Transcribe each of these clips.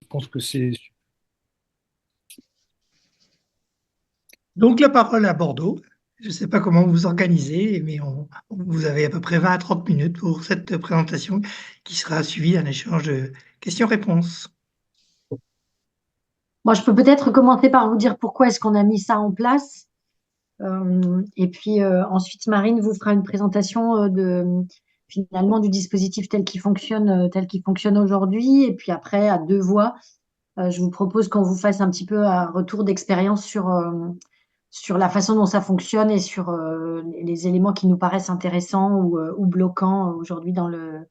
pense que c'est... Donc, la parole à Bordeaux. Je ne sais pas comment vous vous organisez, mais vous avez à peu près 20 à 30 minutes pour cette présentation qui sera suivie d'un échange de questions-réponses. Moi, je peux peut-être commencer par vous dire pourquoi est-ce qu'on a mis ça en place. Et puis ensuite, Marine vous fera une présentation finalement du dispositif tel qu'il fonctionne aujourd'hui. Et puis après, à deux voix, je vous propose qu'on vous fasse un petit peu un retour d'expérience sur la façon dont ça fonctionne et sur les éléments qui nous paraissent intéressants ou bloquants aujourd'hui dans le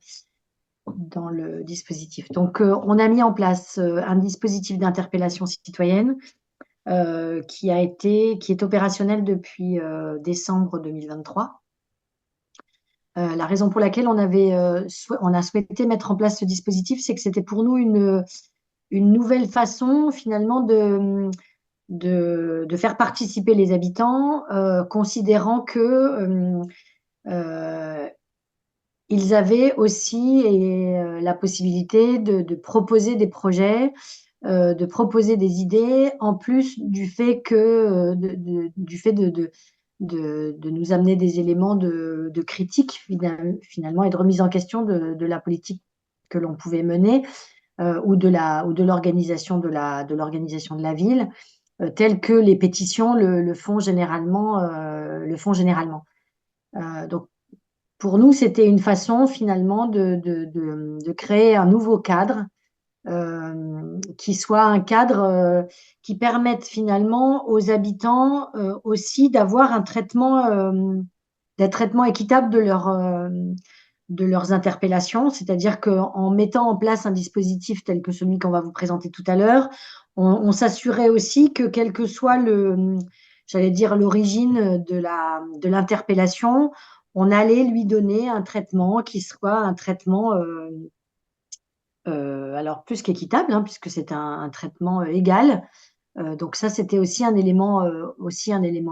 dispositif. Donc, on a mis en place un dispositif d'interpellation citoyenne qui est opérationnel depuis décembre 2023. La raison pour laquelle on a souhaité mettre en place ce dispositif, c'est que c'était pour nous une nouvelle façon finalement de faire participer les habitants, considérant que euh, ils avaient aussi la possibilité de proposer des projets, de proposer des idées, en plus du fait du fait de nous amener des éléments de critique finalement et de remise en question de la politique que l'on pouvait mener ou de l'organisation de l'organisation de la ville, telles que les pétitions le font généralement. Donc pour nous, c'était une façon finalement de créer un nouveau cadre qui soit un cadre qui permette finalement aux habitants aussi d'avoir un traitement équitable de leurs interpellations, c'est-à-dire qu'en mettant en place un dispositif tel que celui qu'on va vous présenter tout à l'heure, on s'assurait aussi que quel que soit j'allais dire, l'origine de l'interpellation, on allait lui donner un traitement qui soit un traitement alors plus qu'équitable, hein, puisque c'est un traitement égal. Donc ça, c'était aussi un élément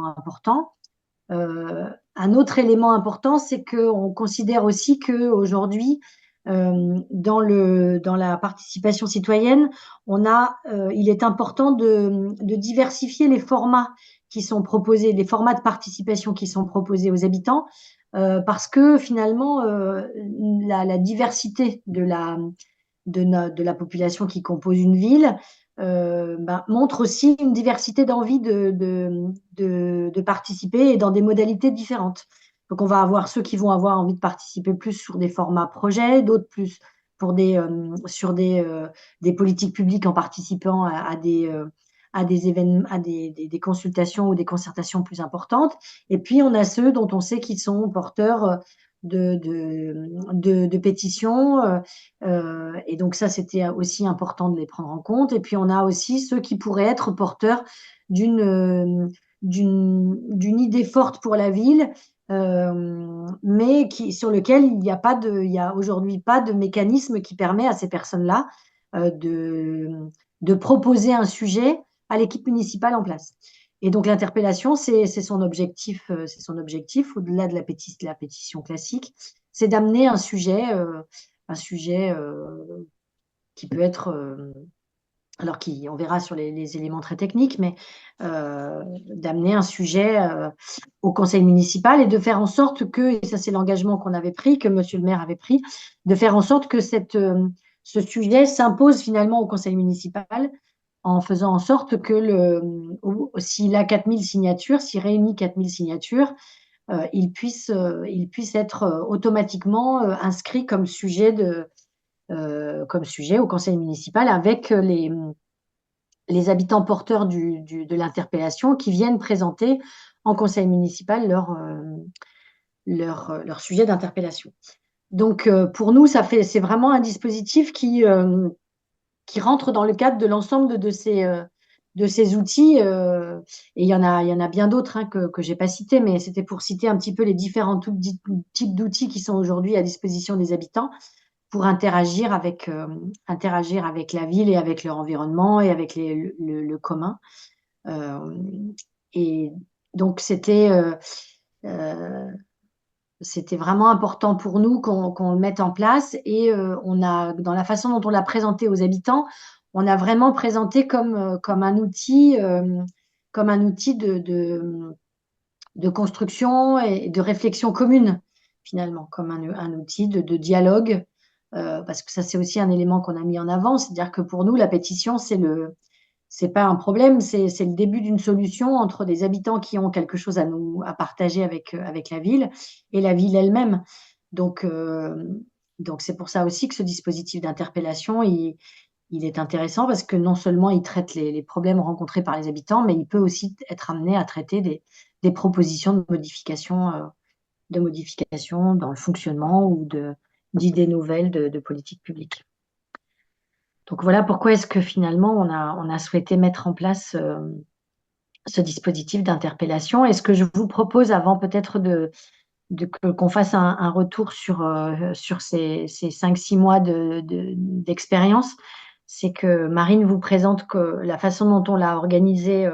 important. Un autre élément important, c'est qu'on considère aussi qu'aujourd'hui, dans la participation citoyenne, il est important de diversifier les formats qui sont proposés, les formats de participation qui sont proposés aux habitants, parce que finalement, la diversité de la population qui compose une ville montre aussi une diversité d'envie de participer et dans des modalités différentes. Donc, on va avoir ceux qui vont avoir envie de participer plus sur des formats projets, d'autres plus sur des politiques publiques en participant à des événements, des consultations ou des concertations plus importantes. Et puis, on a ceux dont on sait qu'ils sont porteurs de pétitions. Et donc ça, c'était aussi important de les prendre en compte. Et puis on a aussi ceux qui pourraient être porteurs d'une d'une idée forte pour la ville, mais sur lequel il y a aujourd'hui pas de mécanisme qui permet à ces personnes-là de proposer un sujet à l'équipe municipale en place. Et donc l'interpellation, c'est son objectif au-delà de la pétition classique, c'est d'amener un sujet qui peut être, alors on verra sur les éléments très techniques, mais d'amener un sujet au conseil municipal et de faire en sorte que, et ça c'est l'engagement qu'on avait pris, que monsieur le maire avait pris, de faire en sorte que ce sujet s'impose finalement au conseil municipal en faisant en sorte que s'il a 4000 signatures, s'il réunit 4000 signatures, il puisse être automatiquement inscrit comme sujet au conseil municipal avec les habitants porteurs de l'interpellation qui viennent présenter en conseil municipal leur sujet d'interpellation. Donc, pour nous, c'est vraiment un dispositif qui rentre dans le cadre de l'ensemble de ces outils. Et il y en a bien d'autres hein, que je n'ai pas cités, mais c'était pour citer un petit peu les différents types d'outils qui sont aujourd'hui à disposition des habitants pour interagir avec la ville et avec leur environnement et avec le commun. Euh, et donc, euh, c'était vraiment important pour nous qu'on le mette en place et dans la façon dont on l'a présenté aux habitants, on a vraiment présenté comme comme un outil de construction et de réflexion commune, finalement, comme un outil de dialogue, parce que ça, c'est aussi un élément qu'on a mis en avant, c'est-à-dire que pour nous, la pétition, c'est pas un problème, c'est le début d'une solution entre des habitants qui ont quelque chose à partager avec la ville et la ville elle-même. Donc, donc c'est pour ça aussi que ce dispositif d'interpellation, il est intéressant parce que non seulement il traite les problèmes rencontrés par les habitants, mais il peut aussi être amené à traiter des propositions de modification dans le fonctionnement ou d'idées nouvelles de politique publique. Donc voilà pourquoi est-ce que finalement on a souhaité mettre en place ce dispositif d'interpellation. Et ce que je vous propose avant peut-être qu'on fasse un retour sur ces 5-6 mois d'expérience, c'est que Marine vous présente que la façon dont on l'a organisé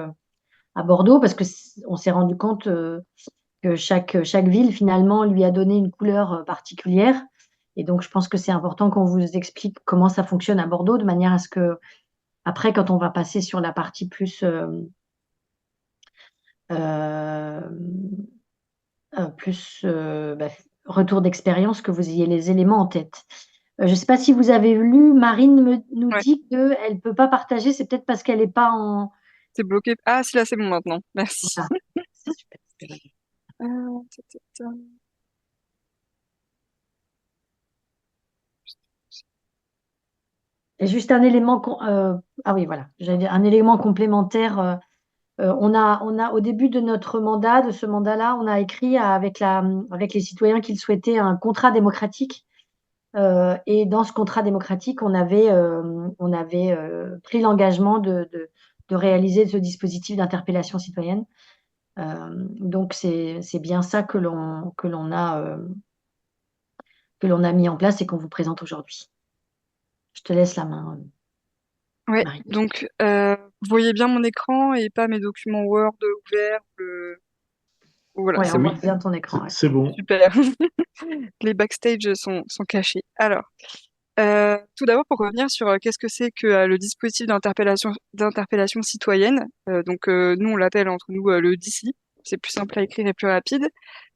à Bordeaux, parce que on s'est rendu compte que chaque ville finalement lui a donné une couleur particulière. Et donc je pense que c'est important qu'on vous explique comment ça fonctionne à Bordeaux, de manière à ce que après, quand on va passer sur la partie plus euh, bah, retour d'expérience, que vous ayez les éléments en tête. Je ne sais pas si vous avez lu, Marine nous Ouais, dit qu'elle ne peut pas partager, c'est peut-être parce qu'elle n'est pas en... c'est bloqué. Ah, si, là, c'est bon maintenant. Merci. Voilà, c'est super. Ta, ta, ta. Et juste un élément, ah oui, voilà, j'allais dire un élément complémentaire. On a, au début de notre mandat, de ce mandat-là, on a écrit avec les citoyens qu'ils souhaitaient un contrat démocratique. Et dans ce contrat démocratique, on avait pris l'engagement de réaliser ce dispositif d'interpellation citoyenne. Donc, c'est bien ça que l'on a mis en place et qu'on vous présente aujourd'hui. Je te laisse la main, Ouais, Marie. donc vous voyez bien mon écran et pas mes documents Word ouverts. Voilà, Oui, c'est on bon. voit bien ton écran. Ouais. C'est bon. Super. Les backstage sont cachés. Alors, tout d'abord, pour revenir sur qu'est-ce que c'est que le dispositif d'interpellation citoyenne. Nous, on l'appelle entre nous le DICI. C'est plus simple à écrire et plus rapide.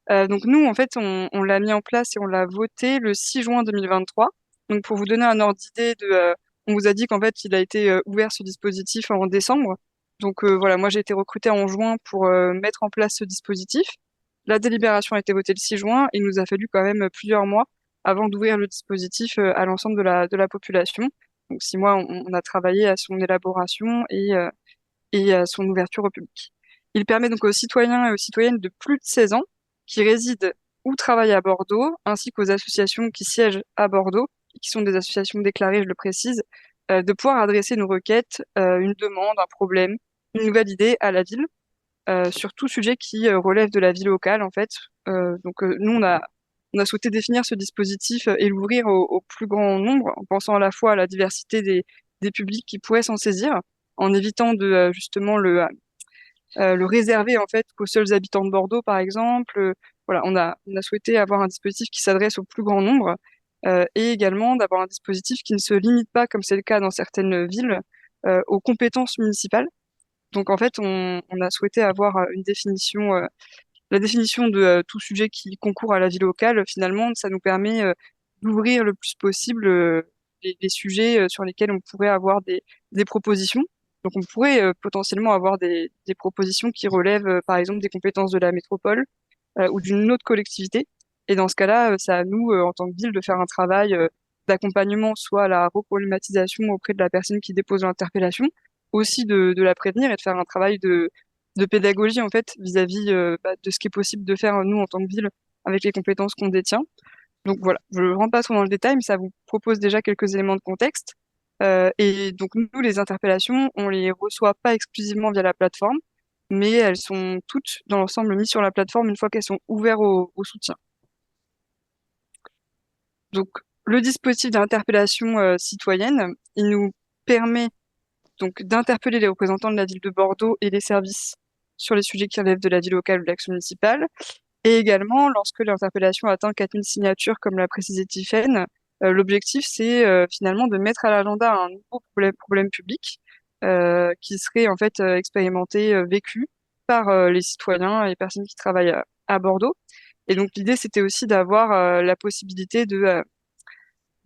Donc nous, en fait, on l'a mis en place et on l'a voté le 6 juin 2023. Donc pour vous donner un ordre d'idée on vous a dit qu'en fait, il a été ouvert ce dispositif en décembre. Donc voilà, moi j'ai été recrutée en juin pour mettre en place ce dispositif. La délibération a été votée le 6 juin. Il nous a fallu quand même plusieurs mois avant d'ouvrir le dispositif à l'ensemble de la population. Donc 6 mois, on a travaillé à son élaboration et à son ouverture au public. Il permet donc aux citoyens et aux citoyennes de plus de 16 ans qui résident ou travaillent à Bordeaux, ainsi qu'aux associations qui siègent à Bordeaux, qui sont des associations déclarées, je le précise, de pouvoir adresser une requête, une demande, un problème, une nouvelle idée à la ville, sur tout sujet qui relève de la vie locale, en fait. Nous, on a souhaité définir ce dispositif et l'ouvrir au plus grand nombre, en pensant à la fois à la diversité des publics qui pourraient s'en saisir, en évitant de justement le réserver en fait qu'aux seuls habitants de Bordeaux, par exemple. Voilà, on a souhaité avoir un dispositif qui s'adresse au plus grand nombre et également d'avoir un dispositif qui ne se limite pas, comme c'est le cas dans certaines villes, aux compétences municipales. Donc en fait, on a souhaité avoir une définition, la définition de tout sujet qui concourt à la vie locale. Finalement, ça nous permet d'ouvrir le plus possible les sujets sur lesquels on pourrait avoir des propositions. Donc on pourrait potentiellement avoir des propositions qui relèvent, par exemple, des compétences de la métropole ou d'une autre collectivité. Et dans ce cas-là, c'est à nous, en tant que ville, de faire un travail d'accompagnement, soit à la reproblématisation auprès de la personne qui dépose l'interpellation, aussi de la prévenir et de faire un travail de pédagogie, en fait, vis-à-vis de ce qui est possible de faire, nous, en tant que ville, avec les compétences qu'on détient. Donc voilà, je ne rentre pas trop dans le détail, mais ça vous propose déjà quelques éléments de contexte. Et donc nous, les interpellations, on les reçoit pas exclusivement via la plateforme, mais elles sont toutes dans l'ensemble mises sur la plateforme une fois qu'elles sont ouvertes au soutien. Donc le dispositif d'interpellation citoyenne, il nous permet donc d'interpeller les représentants de la ville de Bordeaux et les services sur les sujets qui relèvent de la vie locale ou de l'action municipale. Et également, lorsque l'interpellation atteint 4000 signatures, comme l'a précisé Tiffaine, L'objectif, c'est finalement de mettre à l'agenda un nouveau problème public qui serait en fait expérimenté, vécu par les citoyens et les personnes qui travaillent à Bordeaux. Et donc l'idée, c'était aussi d'avoir la possibilité de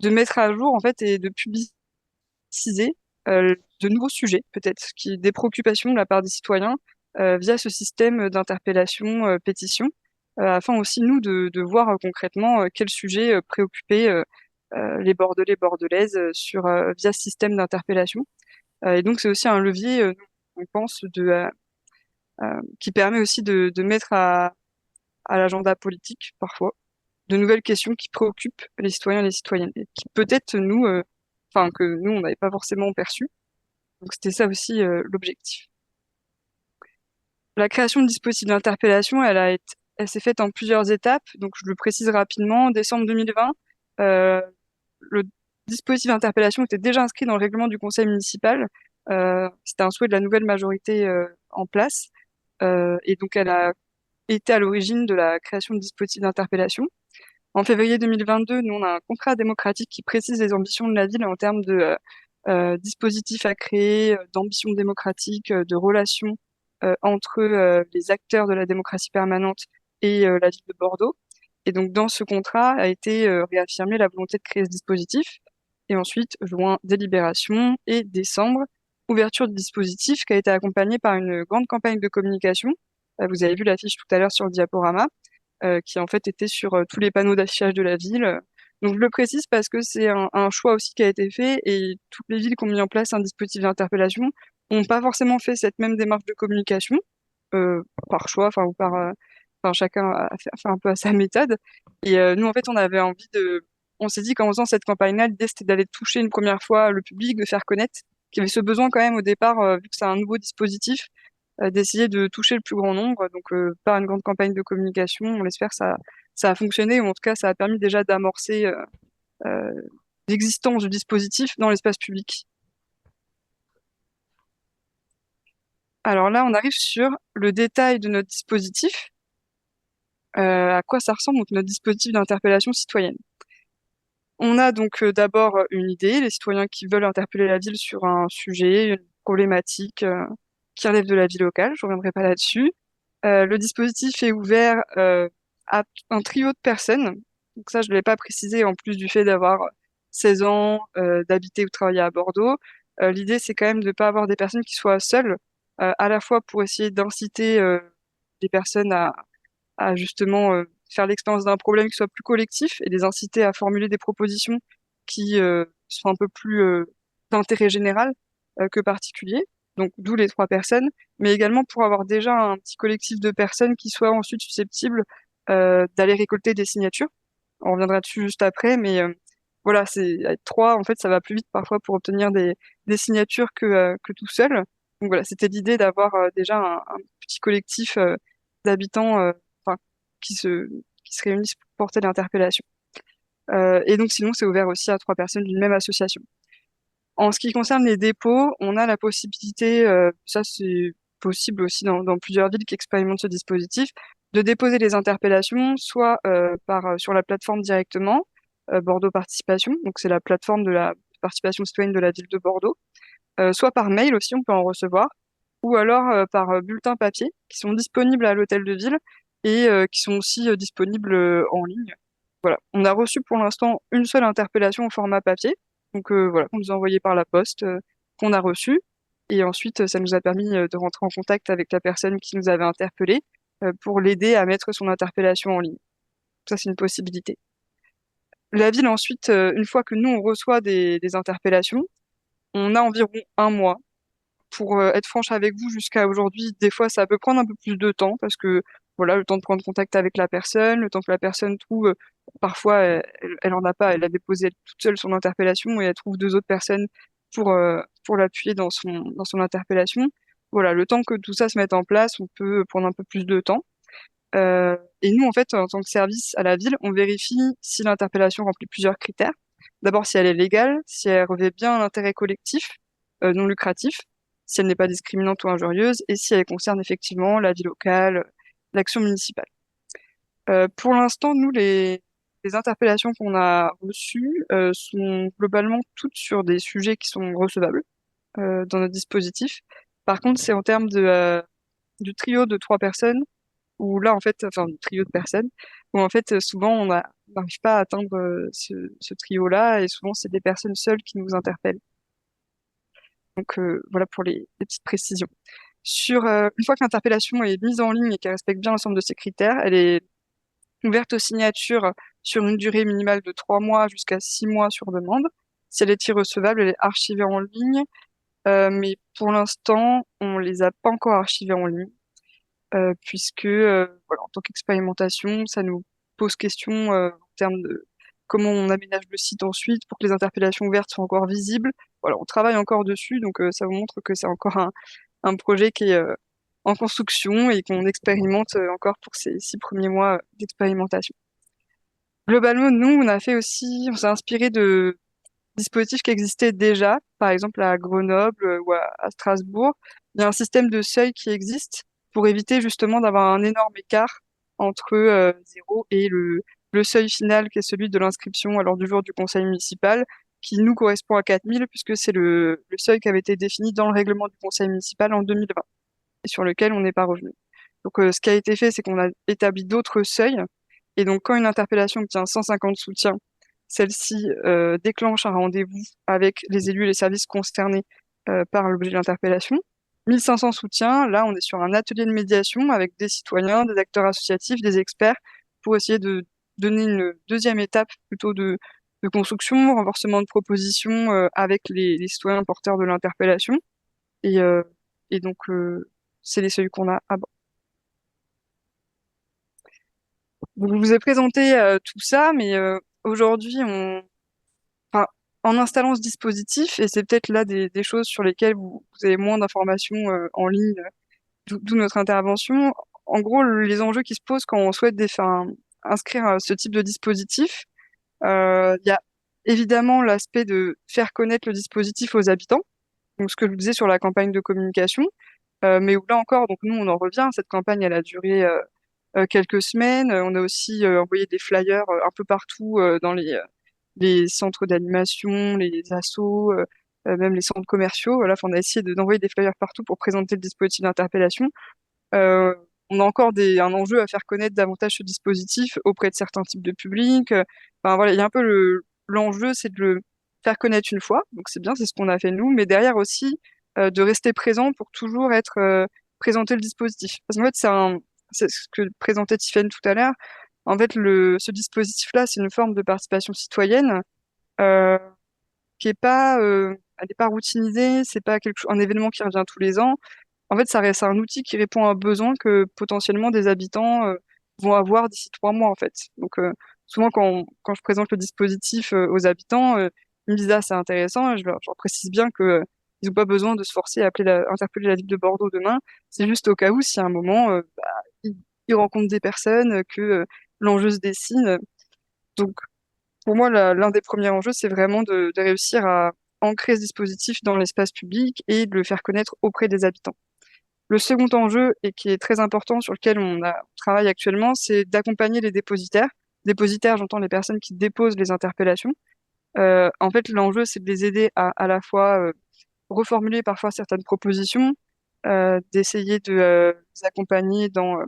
mettre à jour en fait et de publiciser de nouveaux sujets, peut-être, des préoccupations de la part des citoyens via ce système d'interpellation pétition, afin aussi nous de voir concrètement quels sujets préoccupaient les Bordelais, Bordelaises via ce système d'interpellation. Et donc c'est aussi un levier, on pense, qui permet aussi de mettre à l'agenda politique parfois de nouvelles questions qui préoccupent les citoyens et les citoyennes, et qui peut-être enfin que nous on n'avait pas forcément perçu. Donc c'était ça aussi l'objectif. La création de dispositifs d'interpellation, elle s'est faite en plusieurs étapes. Donc je le précise rapidement. En décembre 2020, euh, le dispositif d'interpellation était déjà inscrit dans le règlement du conseil municipal. C'était un souhait de la nouvelle majorité en place. Et donc elle a été à l'origine de la création de dispositifs d'interpellation. En février 2022, nous, on a un contrat démocratique qui précise les ambitions de la ville en termes de dispositifs à créer, d'ambitions démocratiques, de relations entre les acteurs de la démocratie permanente et la ville de Bordeaux. Et donc, dans ce contrat a été réaffirmée la volonté de créer ce dispositif. Et ensuite, juin, délibération et décembre, ouverture du dispositif qui a été accompagnée par une grande campagne de communication. Vous avez vu l'affiche tout à l'heure sur le diaporama qui en fait était sur tous les panneaux d'affichage de la ville. Donc je le précise parce que c'est un choix aussi qui a été fait et toutes les villes qui ont mis en place un dispositif d'interpellation n'ont pas forcément fait cette même démarche de communication par choix, enfin ou enfin chacun a fait un peu à sa méthode. Et nous en fait on s'est dit qu'en faisant cette campagne-là, l'idée c'était d'aller toucher une première fois le public, de faire connaître qu'il y avait ce besoin quand même au départ, vu que c'est un nouveau dispositif, d'essayer de toucher le plus grand nombre. Donc, par une grande campagne de communication, on espère que ça a fonctionné, ou en tout cas, ça a permis déjà d'amorcer euh, l'existence du dispositif dans l'espace public. Alors là, on arrive sur le détail de notre dispositif, à quoi ça ressemble, donc notre dispositif d'interpellation citoyenne. On a donc d'abord une idée, les citoyens qui veulent interpeller la ville sur un sujet, une problématique qui relève de la vie locale, je ne reviendrai pas là-dessus. Le dispositif est ouvert à un trio de personnes. Donc ça, je ne l'ai pas précisé en plus du fait d'avoir 16 ans, d'habiter ou de travailler à Bordeaux. L'idée, c'est quand même de ne pas avoir des personnes qui soient seules, à la fois pour essayer d'inciter les personnes à justement faire l'expérience d'un problème qui soit plus collectif et les inciter à formuler des propositions qui soient un peu plus d'intérêt général que particulier. Donc, d'où les trois personnes, mais également pour avoir déjà un petit collectif de personnes qui soient ensuite susceptibles d'aller récolter des signatures. On reviendra dessus juste après, mais voilà, c'est être trois, en fait, ça va plus vite parfois pour obtenir des signatures que tout seul. Donc voilà, c'était l'idée d'avoir déjà un petit collectif d'habitants enfin, qui se, qui se réunissent pour porter l'interpellation. Et donc sinon, c'est ouvert aussi à trois personnes d'une même association. En ce qui concerne les dépôts, on a la possibilité, ça c'est possible aussi dans plusieurs villes qui expérimentent ce dispositif, de déposer les interpellations soit sur la plateforme directement, Bordeaux Participation, donc c'est la plateforme de la participation citoyenne de la ville de Bordeaux, soit par mail aussi, on peut en recevoir, ou alors par bulletin papier, qui sont disponibles à l'hôtel de ville et qui sont aussi disponibles en ligne. Voilà. On a reçu pour l'instant une seule interpellation au format papier, donc voilà, qu'on nous a envoyé par la poste, qu'on a reçu, et ensuite ça nous a permis de rentrer en contact avec la personne qui nous avait interpellé pour l'aider à mettre son interpellation en ligne. Ça, c'est une possibilité. La ville ensuite, une fois que nous on reçoit des interpellations, on a environ un mois pour être franche avec vous, jusqu'à aujourd'hui, des fois, ça peut prendre un peu plus de temps parce que, voilà, le temps de prendre contact avec la personne, le temps que la personne trouve, parfois, elle en a pas, elle a déposé toute seule son interpellation et elle trouve deux autres personnes pour l'appuyer dans son interpellation. Voilà, le temps que tout ça se mette en place, on peut prendre un peu plus de temps. Et nous, en fait, en tant que service à la ville, on vérifie si l'interpellation remplit plusieurs critères. D'abord, si elle est légale, si elle revêt bien un intérêt collectif, non lucratif, si elle n'est pas discriminante ou injurieuse, et si elle concerne effectivement la vie locale, l'action municipale. Pour l'instant, nous, les interpellations qu'on a reçues sont globalement toutes sur des sujets qui sont recevables dans notre dispositif. Par contre, c'est en termes du trio de 3 personnes, où là, en fait, enfin, du trio de personnes, où en fait, souvent, on n'arrive pas à atteindre ce trio-là, et souvent, c'est des personnes seules qui nous interpellent. Donc, voilà pour les petites précisions. Une fois que l'interpellation est mise en ligne et qu'elle respecte bien l'ensemble de ces critères, elle est ouverte aux signatures sur une durée minimale de 3 mois jusqu'à 6 mois sur demande. Si elle est irrecevable, elle est archivée en ligne, mais pour l'instant, on les a pas encore archivées en ligne, puisque voilà, en tant qu'expérimentation, ça nous pose question en termes de comment on aménage le site ensuite pour que les interpellations ouvertes soient encore visibles. Voilà, on travaille encore dessus, donc ça vous montre que c'est encore un projet qui est en construction et qu'on expérimente encore pour ces 6 premiers mois d'expérimentation. Globalement, nous, on s'est inspiré de dispositifs qui existaient déjà, par exemple à Grenoble ou à Strasbourg. Il y a un système de seuil qui existe pour éviter justement d'avoir un énorme écart entre 0 et le seuil final qui est celui de l'inscription à l'ordre du jour du conseil municipal, qui nous correspond à 4000 puisque c'est le seuil qui avait été défini dans le règlement du conseil municipal en 2020 et sur lequel on n'est pas revenu. Donc, ce qui a été fait, c'est qu'on a établi d'autres seuils. Et donc, quand une interpellation obtient 150 soutiens, celle-ci déclenche un rendez-vous avec les élus et les services concernés par l'objet de l'interpellation. 1500 soutiens, là, on est sur un atelier de médiation avec des citoyens, des acteurs associatifs, des experts, pour essayer de donner une deuxième étape plutôt de construction, renforcement de propositions avec les citoyens porteurs de l'interpellation. Et, euh, et donc, c'est les seuils qu'on a. Donc, je vous ai présenté tout ça, mais aujourd'hui, enfin, en installant ce dispositif, et c'est peut-être là des choses sur lesquelles vous avez moins d'informations en ligne, d'où notre intervention. En gros, les enjeux qui se posent quand on souhaite inscrire ce type de dispositif, il y a évidemment l'aspect de faire connaître le dispositif aux habitants, donc ce que je vous disais sur la campagne de communication, mais où là encore, donc nous, on en revient, cette campagne, elle a duré quelques semaines. On a aussi envoyé des flyers un peu partout dans les centres d'animation, les assos, même les centres commerciaux. Voilà, enfin, on a essayé d'envoyer des flyers partout pour présenter le dispositif d'interpellation. Euh, on a encore un enjeu à faire connaître davantage ce dispositif auprès de certains types de publics. Enfin voilà, il y a un peu l'enjeu, c'est de le faire connaître une fois. Donc c'est bien, c'est ce qu'on a fait nous, mais derrière aussi de rester présent pour toujours être présenter le dispositif. Parce qu'en fait, c'est ce que présentait Tiffany tout à l'heure. En fait, ce dispositif-là, c'est une forme de participation citoyenne euh, qui est pas, elle n'est pas routinisée, c'est pas un événement qui revient tous les ans. En fait, ça reste un outil qui répond à un besoin que potentiellement des habitants vont avoir d'ici 3 mois, en fait. Donc, souvent, quand je présente le dispositif aux habitants, ils me disent, ah, c'est intéressant. Je leur précise bien que ils n'ont pas besoin de se forcer à interpeller la ville de Bordeaux demain. C'est juste au cas où, si à un moment, ils rencontrent des personnes, que l'enjeu se dessine. Donc, pour moi, l'un des premiers enjeux, c'est vraiment de réussir à ancrer ce dispositif dans l'espace public et de le faire connaître auprès des habitants. Le second enjeu, et qui est très important, sur lequel on travaille actuellement, c'est d'accompagner les dépositaires. Dépositaires, j'entends les personnes qui déposent les interpellations. En fait, l'enjeu, c'est de les aider à la fois reformuler parfois certaines propositions, d'essayer de les accompagner dans...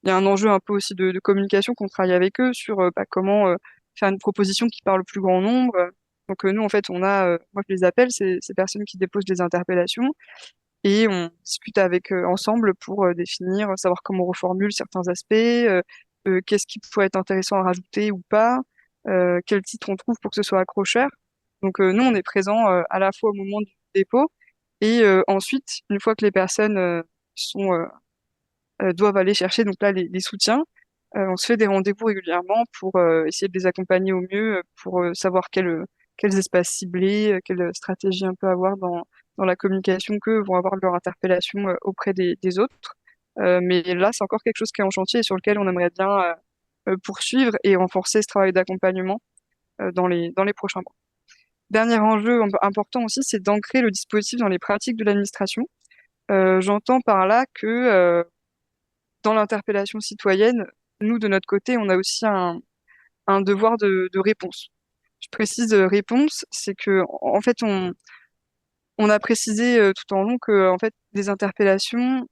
il y a un enjeu un peu aussi de communication qu'on travaille avec eux sur comment faire une proposition qui parle au plus grand nombre. Donc nous, en fait, moi je les appelle, ces personnes qui déposent des interpellations, et on discute avec ensemble pour définir, savoir comment on reformule certains aspects, qu'est-ce qui pourrait être intéressant à rajouter ou pas, quel titre on trouve pour que ce soit accrocheur. Donc nous, on est présent à la fois au moment du dépôt et ensuite, une fois que les personnes sont doivent aller chercher donc là les soutiens, on se fait des rendez-vous régulièrement pour essayer de les accompagner au mieux, pour savoir quels espaces cibler, quelle stratégie on peut avoir dans la communication qu'eux vont avoir de leur interpellation auprès des autres. Mais là, c'est encore quelque chose qui est en chantier et sur lequel on aimerait bien poursuivre et renforcer ce travail d'accompagnement dans les prochains mois. Dernier enjeu important aussi, c'est d'ancrer le dispositif dans les pratiques de l'administration. J'entends par là que dans l'interpellation citoyenne, nous, de notre côté, on a aussi un devoir de réponse. Je précise réponse, c'est que en fait on a précisé tout en long que en fait des interpellations,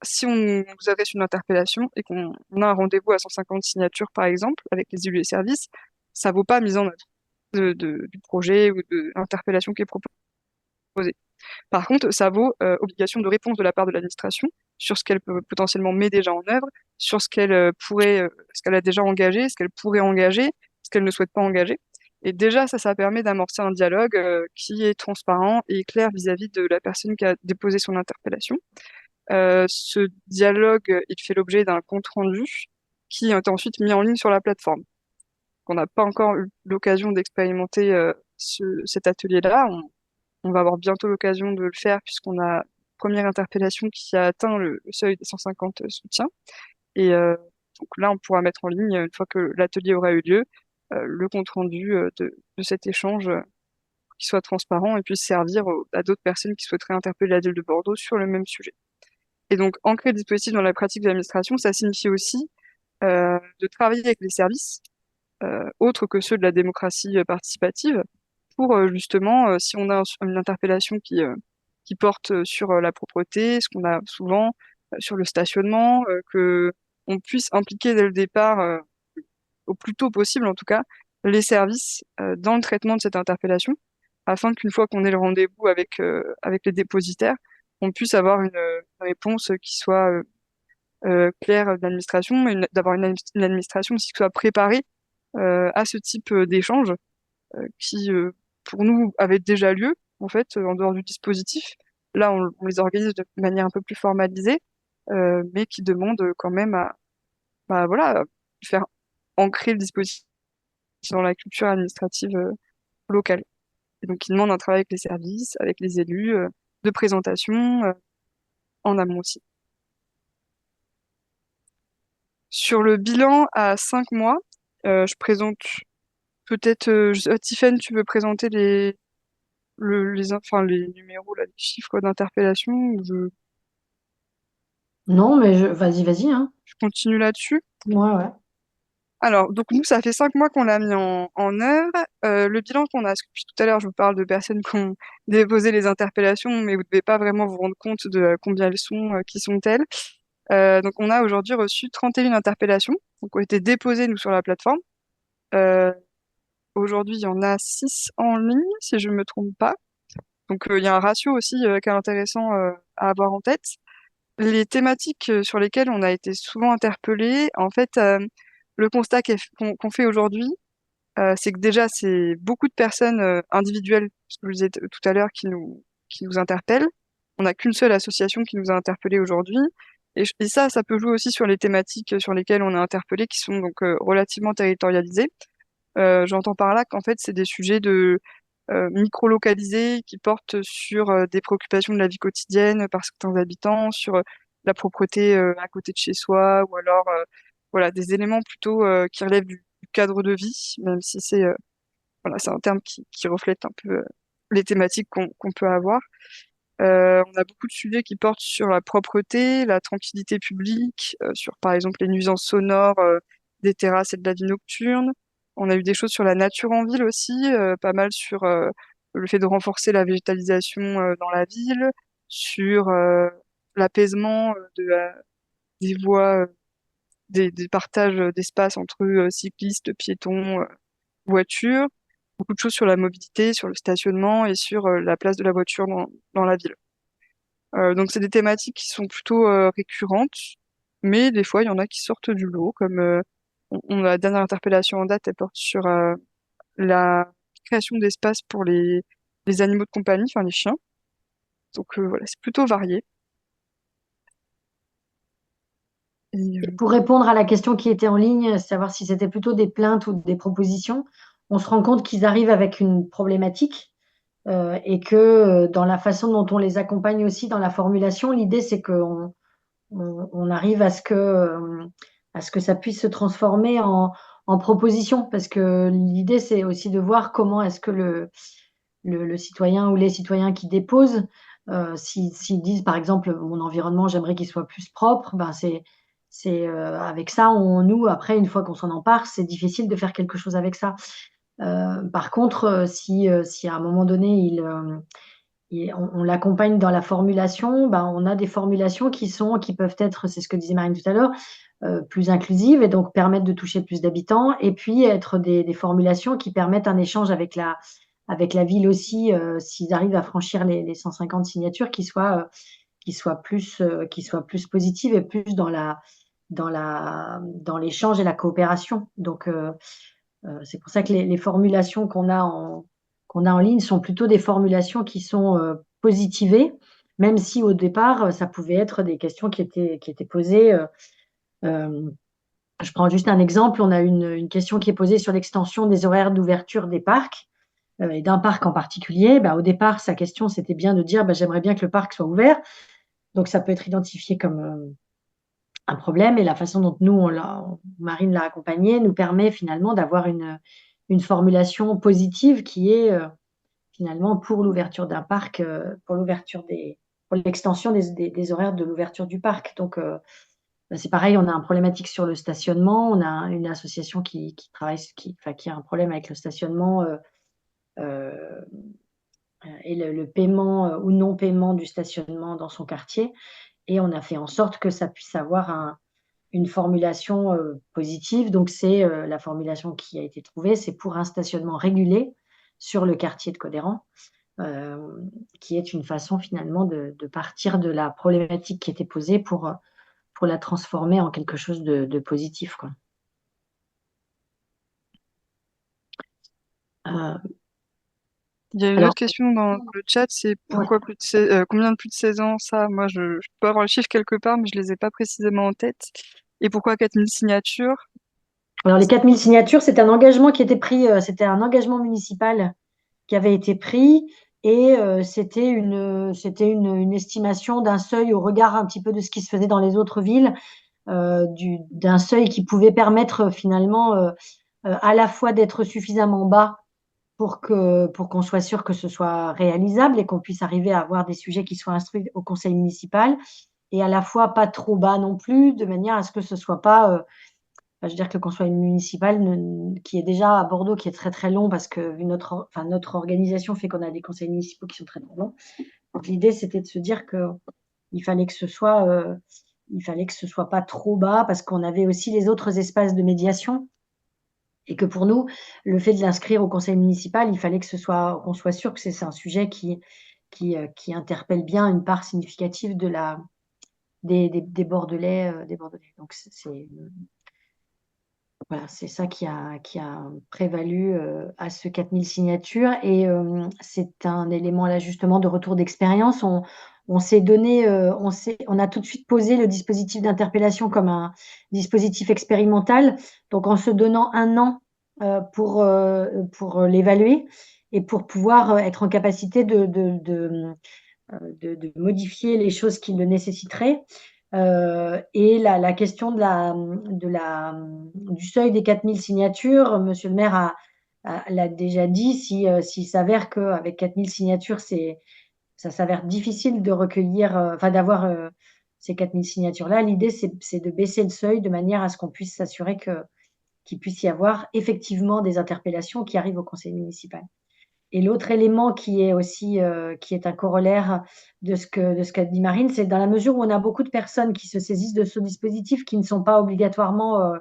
si on nous adresse une interpellation et qu'on on a un rendez-vous à 150 signatures par exemple avec les élus et services, ça vaut pas mise en œuvre du projet ou de l'interpellation qui est proposée. Par contre, ça vaut obligation de réponse de la part de l'administration sur ce qu'elle peut potentiellement met déjà en œuvre, sur ce qu'elle ce qu'elle a déjà engagé, ce qu'elle pourrait engager, ce qu'elle ne souhaite pas engager. Et déjà, ça permet d'amorcer un dialogue qui est transparent et clair vis-à-vis de la personne qui a déposé son interpellation. Ce dialogue, il fait l'objet d'un compte rendu qui est ensuite mis en ligne sur la plateforme. On n'a pas encore eu l'occasion d'expérimenter cet atelier-là. On va avoir bientôt l'occasion de le faire puisqu'on a une première interpellation qui a atteint le seuil des 150 soutiens. Et donc là, on pourra mettre en ligne, une fois que l'atelier aura eu lieu, le compte-rendu de cet échange qui soit transparent et puisse servir à d'autres personnes qui souhaiteraient interpeller la ville de Bordeaux sur le même sujet. Et donc, ancrer le dispositif dans la pratique de l'administration, ça signifie aussi de travailler avec les services, autres que ceux de la démocratie participative, pour justement, si on a une interpellation qui porte sur la propreté, ce qu'on a souvent sur le stationnement, que on puisse impliquer dès le départ, au plus tôt possible en tout cas, les services dans le traitement de cette interpellation, afin qu'une fois qu'on ait le rendez-vous avec les dépositaires, on puisse avoir une réponse qui soit claire de l'administration, et d'avoir une administration aussi qui soit préparée à ce type d'échange qui, pour nous, avaient déjà lieu, en fait, en dehors du dispositif. Là, on les organise de manière un peu plus formalisée, mais qui demandent quand même à, bah, voilà, faire ancrer le dispositif dans la culture administrative locale. Et donc, qui demandent un travail avec les services, avec les élus, de présentation, en amont aussi. Sur le bilan à 5 mois, je présente peut-être, Tiffaine, tu veux présenter enfin, les numéros, là, les chiffres d'interpellation, ou Non, mais vas-y, hein. je continue là-dessus. Ouais, ouais. Alors, donc nous, ça fait 5 mois qu'on l'a mis en œuvre. Le bilan qu'on a, parce que depuis tout à l'heure, je vous parle de personnes qui ont déposé les interpellations, mais vous ne devez pas vraiment vous rendre compte de combien elles sont, qui sont-elles. Donc, on a aujourd'hui reçu 31 interpellations, donc, qui ont été déposées, nous, sur la plateforme. Euh, Aujourd'hui, il y en a 6 en ligne, si je ne me trompe pas. Donc, il y a un ratio aussi qui est intéressant à avoir en tête. Les thématiques sur lesquelles on a été souvent interpellé, en fait, le constat qu'on fait aujourd'hui, c'est que déjà, c'est beaucoup de personnes individuelles, ce que je disais tout à l'heure, qui nous interpellent. On n'a qu'une seule association qui nous a interpellés aujourd'hui. Et ça peut jouer aussi sur les thématiques sur lesquelles on est interpellé, qui sont donc relativement territorialisées. J'entends par là qu'en fait, c'est des sujets de micro-localisés qui portent sur des préoccupations de la vie quotidienne par certains habitants, sur la propreté à côté de chez soi, ou alors voilà, des éléments plutôt qui relèvent du cadre de vie, même si c'est voilà, c'est un terme qui reflète un peu les thématiques qu'on peut avoir. On a beaucoup de sujets qui portent sur la propreté, la tranquillité publique, sur par exemple les nuisances sonores des terrasses et de la vie nocturne. On a eu des choses sur la nature en ville aussi, pas mal sur le fait de renforcer la végétalisation dans la ville, sur l'apaisement des voies, des partages d'espace entre cyclistes, piétons, voitures. Beaucoup de choses sur la mobilité, sur le stationnement et sur la place de la voiture dans la ville. Donc c'est des thématiques qui sont plutôt récurrentes, mais des fois il y en a qui sortent du lot, comme la dernière interpellation en date, elle porte sur la création d'espaces pour les animaux de compagnie, enfin les chiens. Donc voilà, c'est plutôt varié. Et, Et pour répondre à la question qui était en ligne, savoir si c'était plutôt des plaintes ou des propositions, on se rend compte qu'ils arrivent avec une problématique et que dans la façon dont on les accompagne aussi dans la formulation, l'idée c'est qu'on arrive à ce que ça puisse se transformer en proposition, parce que l'idée c'est aussi de voir comment est-ce que le citoyen ou les citoyens qui déposent, s'ils disent par exemple mon environnement, j'aimerais qu'il soit plus propre, ben Avec ça, nous, après, une fois qu'on s'en empare, c'est difficile de faire quelque chose avec ça. Par contre, si à un moment donné, on l'accompagne dans la formulation, ben, on a des formulations qui peuvent être, c'est ce que disait Marine tout à l'heure, plus inclusives et donc permettre de toucher plus d'habitants, et puis être des formulations qui permettent un échange avec la ville aussi, s'ils arrivent à franchir les 150 signatures, qui soient plus positives et plus dans l'échange et la coopération. Donc, c'est pour ça que les formulations qu'on a en ligne sont plutôt des formulations qui sont positivées, même si au départ, ça pouvait être des questions qui étaient posées. Je prends juste un exemple. On a une question qui est posée sur l'extension des horaires d'ouverture des parcs, et d'un parc en particulier. Au départ, sa question, c'était bien de dire j'aimerais bien que le parc soit ouvert. Donc, ça peut être identifié comme un problème, et la façon dont Marine l'a accompagné nous permet finalement d'avoir une formulation positive qui est finalement pour l'ouverture d'un parc, pour l'extension des horaires de l'ouverture du parc. Donc, c'est pareil, on a une problématique sur le stationnement. On a une association qui a un problème avec le stationnement et le paiement ou non-paiement du stationnement dans son quartier. Et on a fait en sorte que ça puisse avoir une formulation positive. Donc, c'est la formulation qui a été trouvée, c'est pour un stationnement régulé sur le quartier de Codéran, qui est une façon finalement de partir de la problématique qui était posée pour la transformer en quelque chose de positif, quoi. Il y a une Alors, autre question dans le chat, c'est ouais. pourquoi combien de plus de 16 ans? Ça, moi, je peux avoir le chiffre quelque part, mais je les ai pas précisément en tête. Et pourquoi 4000 signatures? Alors, les 4000 signatures, c'était un engagement qui était pris, c'était un engagement municipal qui avait été pris, et c'était une estimation d'un seuil au regard un petit peu de ce qui se faisait dans les autres villes, d'un seuil qui pouvait permettre finalement à la fois d'être suffisamment bas pour qu'on soit sûr que ce soit réalisable et qu'on puisse arriver à avoir des sujets qui soient instruits au conseil municipal, et à la fois pas trop bas non plus, de manière à ce que ce soit pas je veux dire que le conseil municipal, qui est déjà à Bordeaux, qui est très très long, parce que vu notre organisation fait qu'on a des conseils municipaux qui sont très très longs. Donc l'idée, c'était de se dire qu'il fallait que ce soit, pas trop bas, parce qu'on avait aussi les autres espaces de médiation, et que pour nous, le fait de l'inscrire au conseil municipal, il fallait qu'on soit sûr que c'est un sujet qui interpelle bien une part significative des Bordelais, Donc voilà, c'est ça qui a prévalu à ce 4000 signatures, et c'est un élément là justement de retour d'expérience. On s'est donné, on a tout de suite posé le dispositif d'interpellation comme un dispositif expérimental, donc en se donnant 1 an pour l'évaluer, et pour pouvoir être en capacité de modifier les choses qui le nécessiteraient. Et la question du seuil des 4000 signatures, monsieur le maire l'a déjà dit, s'il s'avère qu'avec 4000 signatures, ça s'avère difficile de recueillir, d'avoir ces 4000 signatures-là, l'idée, c'est de baisser le seuil de manière à ce qu'on puisse s'assurer qu'il puisse y avoir effectivement des interpellations qui arrivent au conseil municipal. Et l'autre élément qui est aussi qui est un corollaire de ce qu'a dit Marine, c'est dans la mesure où on a beaucoup de personnes qui se saisissent de ce dispositif, qui ne sont pas obligatoirement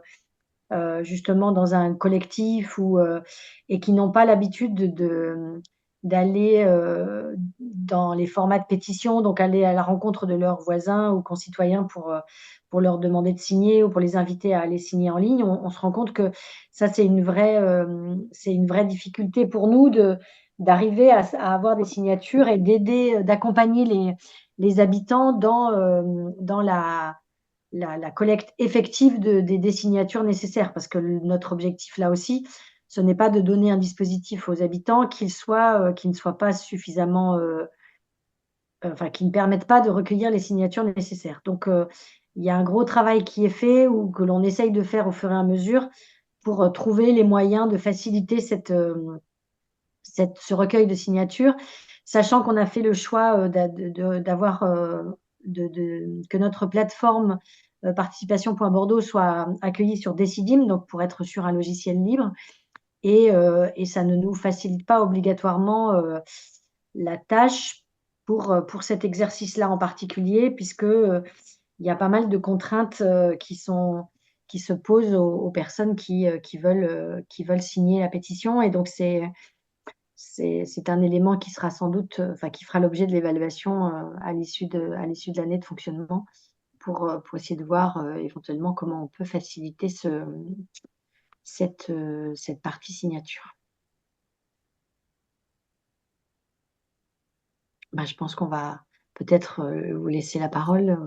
justement dans un collectif, et qui n'ont pas l'habitude d'aller dans les formats de pétition, donc aller à la rencontre de leurs voisins ou concitoyens pour leur demander de signer, ou pour les inviter à aller signer en ligne. On se rend compte que ça, c'est une vraie difficulté pour nous d'arriver à avoir des signatures et d'accompagner les habitants dans la collecte effective des signatures nécessaires, parce que notre objectif là aussi, ce n'est pas de donner un dispositif aux habitants qui ne soit pas suffisamment, qui ne permettent pas de recueillir les signatures nécessaires. Donc, il y a un gros travail qui est fait, ou que l'on essaye de faire au fur et à mesure, pour trouver les moyens de faciliter ce recueil de signatures, sachant qu'on a fait le choix que notre plateforme participation.bordeaux soit accueilli sur Decidim, donc pour être sur un logiciel libre. Et ça ne nous facilite pas obligatoirement la tâche pour cet exercice-là en particulier, puisque il y a pas mal de contraintes qui se posent aux personnes qui veulent signer la pétition. Et donc, c'est un élément qui sera sans doute, enfin, qui fera l'objet de l'évaluation à l'issue de l'année de fonctionnement pour essayer de voir éventuellement comment on peut faciliter cette partie signature. Bah, je pense qu'on va peut-être vous laisser la parole,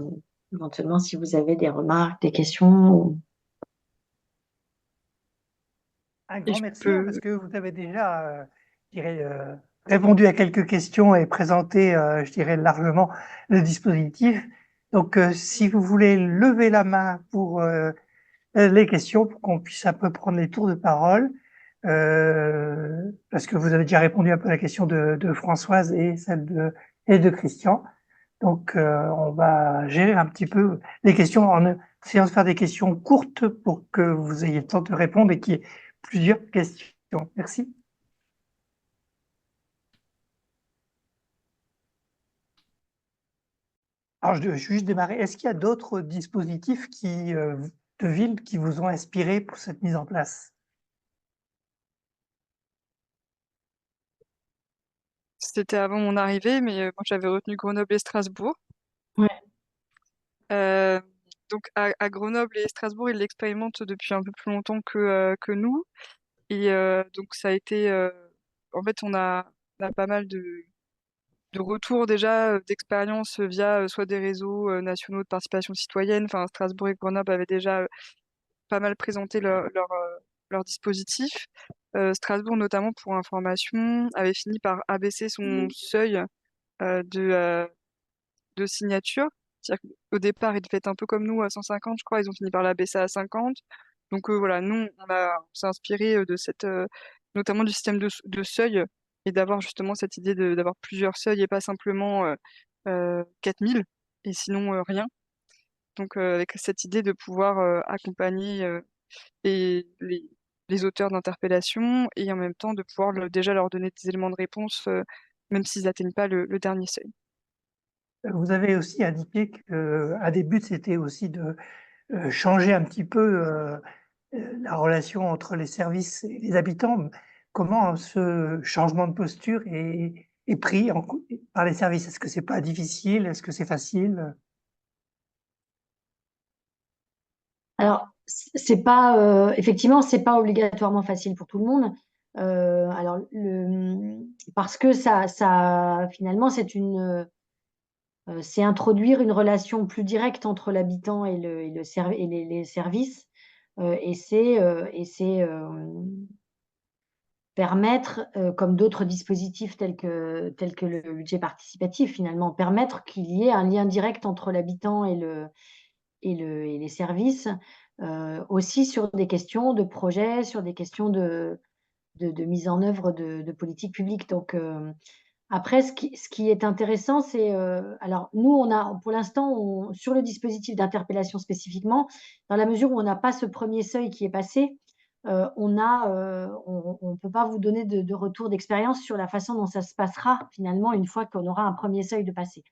éventuellement si vous avez des remarques, des questions. Un Et grand je merci peux, parce que vous avez déjà, je dirais, répondu à quelques questions et présenté, je dirais, largement le dispositif. Donc, si vous voulez lever la main pour les questions, pour qu'on puisse un peu prendre les tours de parole, parce que vous avez déjà répondu un peu à la question de Françoise et et de Christian. Donc, on va gérer un petit peu les questions en essayant de faire des questions courtes pour que vous ayez le temps de répondre et qu'il y ait plusieurs questions. Merci. Alors, je vais juste démarrer. Est-ce qu'il y a d'autres dispositifs de ville qui vous ont inspiré pour cette mise en place? C'était avant mon arrivée, mais moi j'avais retenu Grenoble et Strasbourg. Ouais. Euh, donc à Grenoble et Strasbourg, ils l'expérimentent depuis un peu plus longtemps que nous. Et donc ça a été, en fait, on a pas mal de retours déjà d'expérience via soit des réseaux nationaux de participation citoyenne. Enfin, Strasbourg et Grenoble avaient déjà pas mal présenté leur dispositif. Strasbourg, notamment pour information, avait fini par abaisser son seuil de signature. C'est-à-dire qu'au départ, il devait être un peu comme nous à 150, je crois. Ils ont fini par l'abaisser à 50. Donc voilà, nous, on s'est inspiré notamment du système de seuil et d'avoir justement cette idée d'avoir plusieurs seuils et pas simplement 4000 et sinon rien. Donc avec cette idée de pouvoir accompagner les auteurs d'interpellation et en même temps de pouvoir déjà leur donner des éléments de réponse même s'ils n'atteignent pas le dernier seuil. Vous avez aussi indiqué qu'un des buts, c'était aussi de changer un petit peu la relation entre les services et les habitants. Comment ce changement de posture est pris par les services? Est-ce que c'est pas difficile? Est-ce que c'est facile? Alors, c'est pas, effectivement, c'est pas obligatoirement facile pour tout le monde. Alors, parce que finalement, c'est introduire une relation plus directe entre l'habitant et les services, et c'est permettre, comme d'autres dispositifs tels que le budget participatif, finalement, permettre qu'il y ait un lien direct entre l'habitant et les services, aussi sur des questions de projet, sur des questions de mise en œuvre de politiques publiques. Donc, après, ce qui est intéressant, c'est, alors nous, pour l'instant, sur le dispositif d'interpellation spécifiquement, dans la mesure où on n'a pas ce premier seuil qui est passé, on ne peut pas vous donner de retour d'expérience sur la façon dont ça se passera finalement une fois qu'on aura un premier seuil de passé.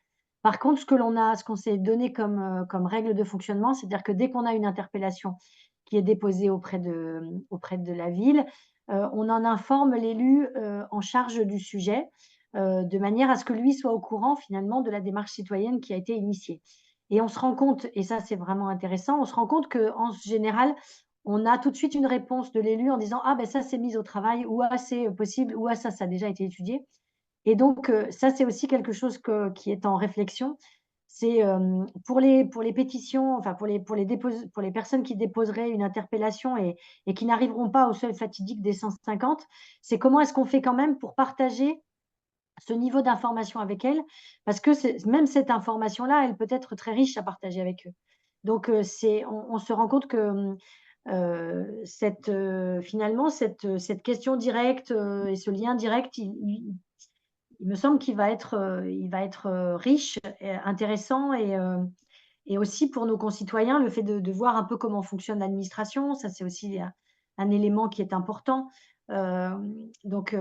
Par contre, ce qu'on s'est donné comme règle de fonctionnement, c'est-à-dire que dès qu'on a une interpellation qui est déposée auprès de la ville, on en informe l'élu en charge du sujet, de manière à ce que lui soit au courant finalement de la démarche citoyenne qui a été initiée. Et on se rend compte, et ça c'est vraiment intéressant, on se rend compte qu'en général, on a tout de suite une réponse de l'élu en disant ah ben ça c'est mis au travail, ou ah c'est possible, ou ah ça a déjà été étudié. Et donc ça c'est aussi quelque chose qui est en réflexion. C'est pour les pétitions, enfin pour les personnes qui déposeraient une interpellation et qui n'arriveront pas au seuil fatidique des 150, c'est comment est-ce qu'on fait quand même pour partager ce niveau d'information avec elles, parce que même cette information-là, elle peut être très riche à partager avec eux. Donc, on se rend compte que finalement, cette question directe et ce lien direct, il me semble qu'il va être riche, et intéressant et aussi pour nos concitoyens, le fait de voir un peu comment fonctionne l'administration, ça c'est aussi un élément qui est important. Donc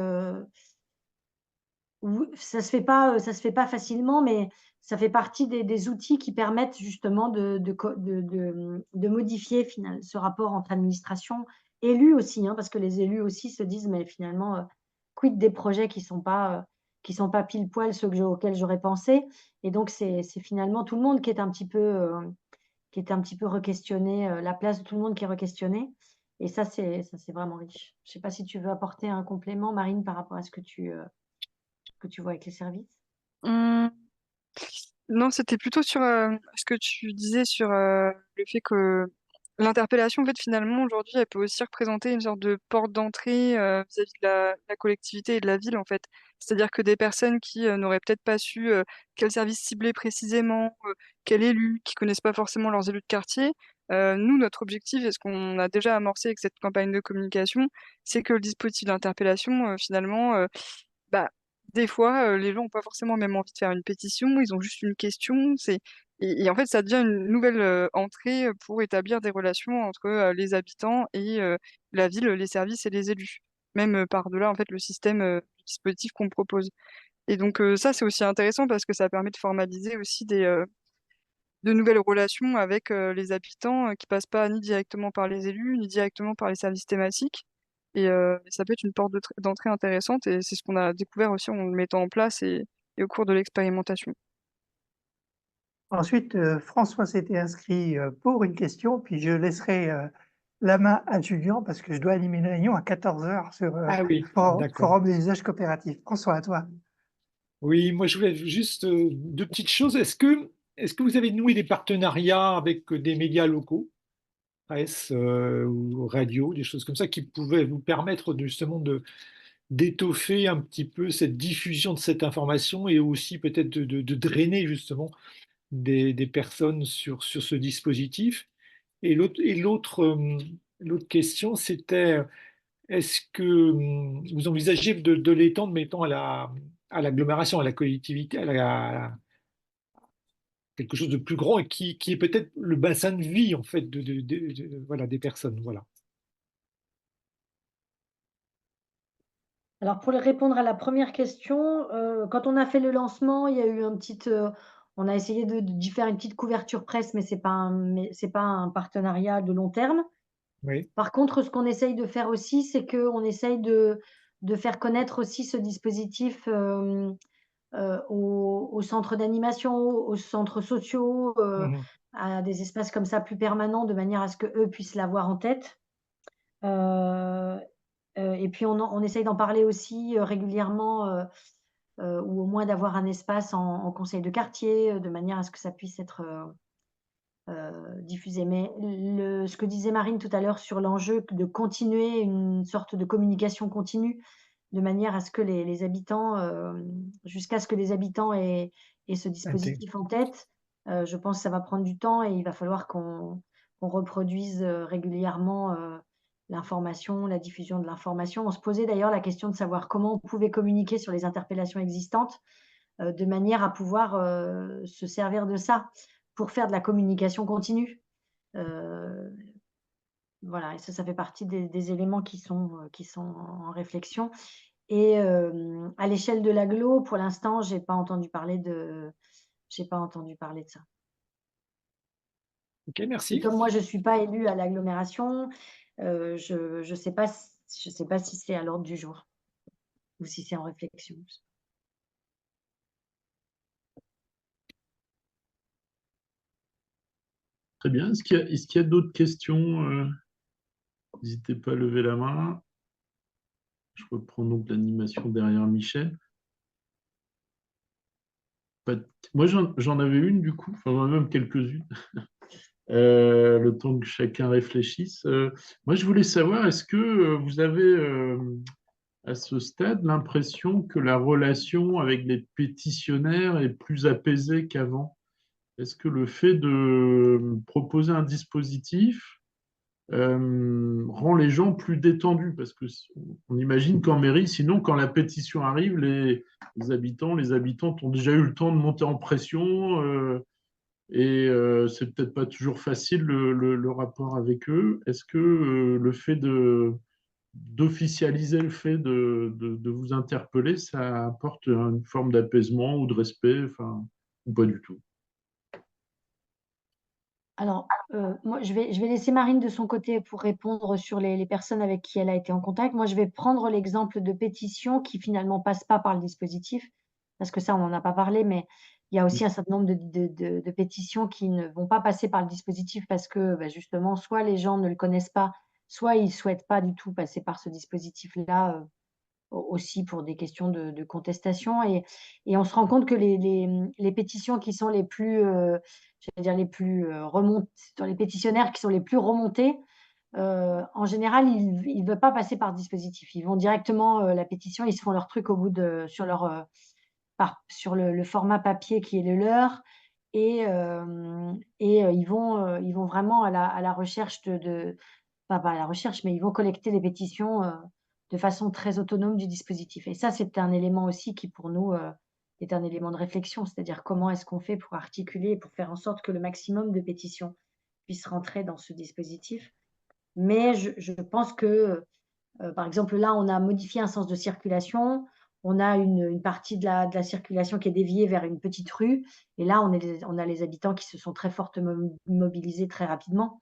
oui, ça se fait pas facilement, mais ça fait partie des outils qui permettent justement de modifier ce rapport entre administration, élus aussi, hein, parce que les élus aussi se disent: «Mais finalement, quid des projets qui sont pas pile poil ceux auxquels j'aurais pensé?» Et donc c'est finalement tout le monde qui est un petit peu requestionné, la place de tout le monde qui est requestionnée, et ça c'est vraiment riche. Je sais pas si tu veux apporter un complément, Marine, par rapport à ce que tu vois avec les services? Hum, Non, c'était plutôt sur ce que tu disais sur le fait que l'interpellation, en fait, finalement, aujourd'hui, elle peut aussi représenter une sorte de porte d'entrée vis-à-vis de la collectivité et de la ville, en fait. C'est-à-dire que des personnes qui n'auraient peut-être pas su quel service cibler précisément, quel élu, qui connaissent pas forcément leurs élus de quartier, nous, notre objectif, et ce qu'on a déjà amorcé avec cette campagne de communication, c'est que le dispositif d'interpellation, finalement, bah, des fois, les gens ont pas forcément même envie de faire une pétition, ils ont juste une question, et en fait, ça devient une nouvelle, entrée, pour établir des relations entre, les habitants et la ville, les services et les élus. Même, par-delà, en fait, le système, du dispositif qu'on propose, et donc ça, c'est aussi intéressant parce que ça permet de formaliser aussi de nouvelles relations avec, les habitants, qui passent pas ni directement par les élus, ni directement par les services thématiques, et ça peut être une porte d'entrée intéressante, et c'est ce qu'on a découvert aussi en le mettant en place et au cours de l'expérimentation. Ensuite, François s'était inscrit pour une question, puis je laisserai la main à Julien parce que je dois animer une réunion à 14 heures sur Ah oui, d'accord. forum des usages coopératifs. François, à toi. Oui, moi je voulais juste deux petites choses. Est-ce que vous avez noué des partenariats avec des médias locaux, presse ou radio, des choses comme ça, qui pouvaient vous permettre justement d'étoffer un petit peu cette diffusion de cette information et aussi peut-être de drainer justement des personnes sur ce dispositif? Et l'autre question, c'était est-ce que vous envisagez de l'étendre, mettons, à l'agglomération, à la collectivité, quelque chose de plus grand et qui est peut-être le bassin de vie en fait voilà, des personnes. Voilà. Alors pour répondre à la première question, quand on a fait le lancement, il y a eu on a essayé d'y faire une petite couverture presse, mais c'est pas un partenariat de long terme. Oui. Par contre, ce qu'on essaye de faire aussi, c'est qu'on essaye de faire connaître aussi ce dispositif, aux centres d'animation, aux centres sociaux, Mhm. à des espaces comme ça plus permanents, de manière à ce qu'eux puissent l'avoir en tête. Heu et puis on essaye d'en parler aussi, régulièrement, ou au moins d'avoir un espace en conseil de quartier, de manière à ce que ça puisse être, diffusé. Mais ce que disait Marine tout à l'heure sur l'enjeu de continuer une sorte de communication continue, de manière à ce que les habitants, jusqu'à ce que les habitants aient ce Inté- dispositif en tête, je pense que ça va prendre du temps et il va falloir qu'on reproduise, régulièrement, l'information, la diffusion de l'information. On se posait d'ailleurs la question de savoir comment on pouvait communiquer sur les interpellations existantes, de manière à pouvoir, se servir de ça pour faire de la communication continue. Heu, voilà, et ça fait partie des éléments qui sont en réflexion, et à l'échelle de l'agglo, pour l'instant, j'ai pas entendu parler de ça. Ok, Et merci. comme moi, je suis pas élue à l'agglomération, je sais pas si c'est à l'ordre du jour ou si c'est en réflexion. Très bien. Est-ce qu'il y a d'autres questions? N'hésitez pas à lever la main. Je reprends donc l'animation derrière Michel. Pas de- Moi, j'en avais une du coup, enfin j'en ai même quelques-unes, le temps que chacun réfléchisse. Moi, je voulais savoir, est-ce que vous avez à ce stade l'impression que la relation avec les pétitionnaires est plus apaisée qu'avant? Est-ce que le fait de proposer un dispositif rend les gens plus détendus? Parce que on imagine qu'en mairie, sinon, quand la pétition arrive, les habitantes ont déjà eu le temps de monter en pression et c'est peut-être pas toujours facile le rapport avec eux. Est-ce que le fait d'officialiser le fait de vous interpeller, ça apporte une forme d'apaisement ou de respect, enfin, ou pas du tout? Alors, moi, je vais laisser Marine de son côté pour répondre sur les personnes avec qui elle a été en contact. Moi, je vais prendre l'exemple de pétitions qui finalement passent pas par le dispositif, parce que ça, on n'en a pas parlé, mais il y a aussi un certain nombre de pétitions qui ne vont pas passer par le dispositif parce que, bah, justement, soit les gens ne le connaissent pas, soit ils souhaitent pas du tout passer par ce dispositif-là, aussi pour des questions de contestation et on se rend compte que les pétitions qui sont les plus, j'allais dire les plus, dans les pétitionnaires qui sont les plus remontés, en général, ils veulent pas passer par dispositif. Ils vont directement, la pétition, ils se font leur truc au bout de sur leur, sur le format papier qui est le leur et ils vont vraiment à la recherche enfin pas à la recherche, mais ils vont collecter les pétitions, de façon très autonome du dispositif et ça, c'est un élément aussi qui pour nous, est un élément de réflexion. C'est-à-dire comment est-ce qu'on fait pour articuler et pour faire en sorte que le maximum de pétitions puissent rentrer dans ce dispositif. Mais je pense que, par exemple, là, on a modifié un sens de circulation. On a une partie de la circulation qui est déviée vers une petite rue et là, on a les habitants qui se sont très fortement mobilisés très rapidement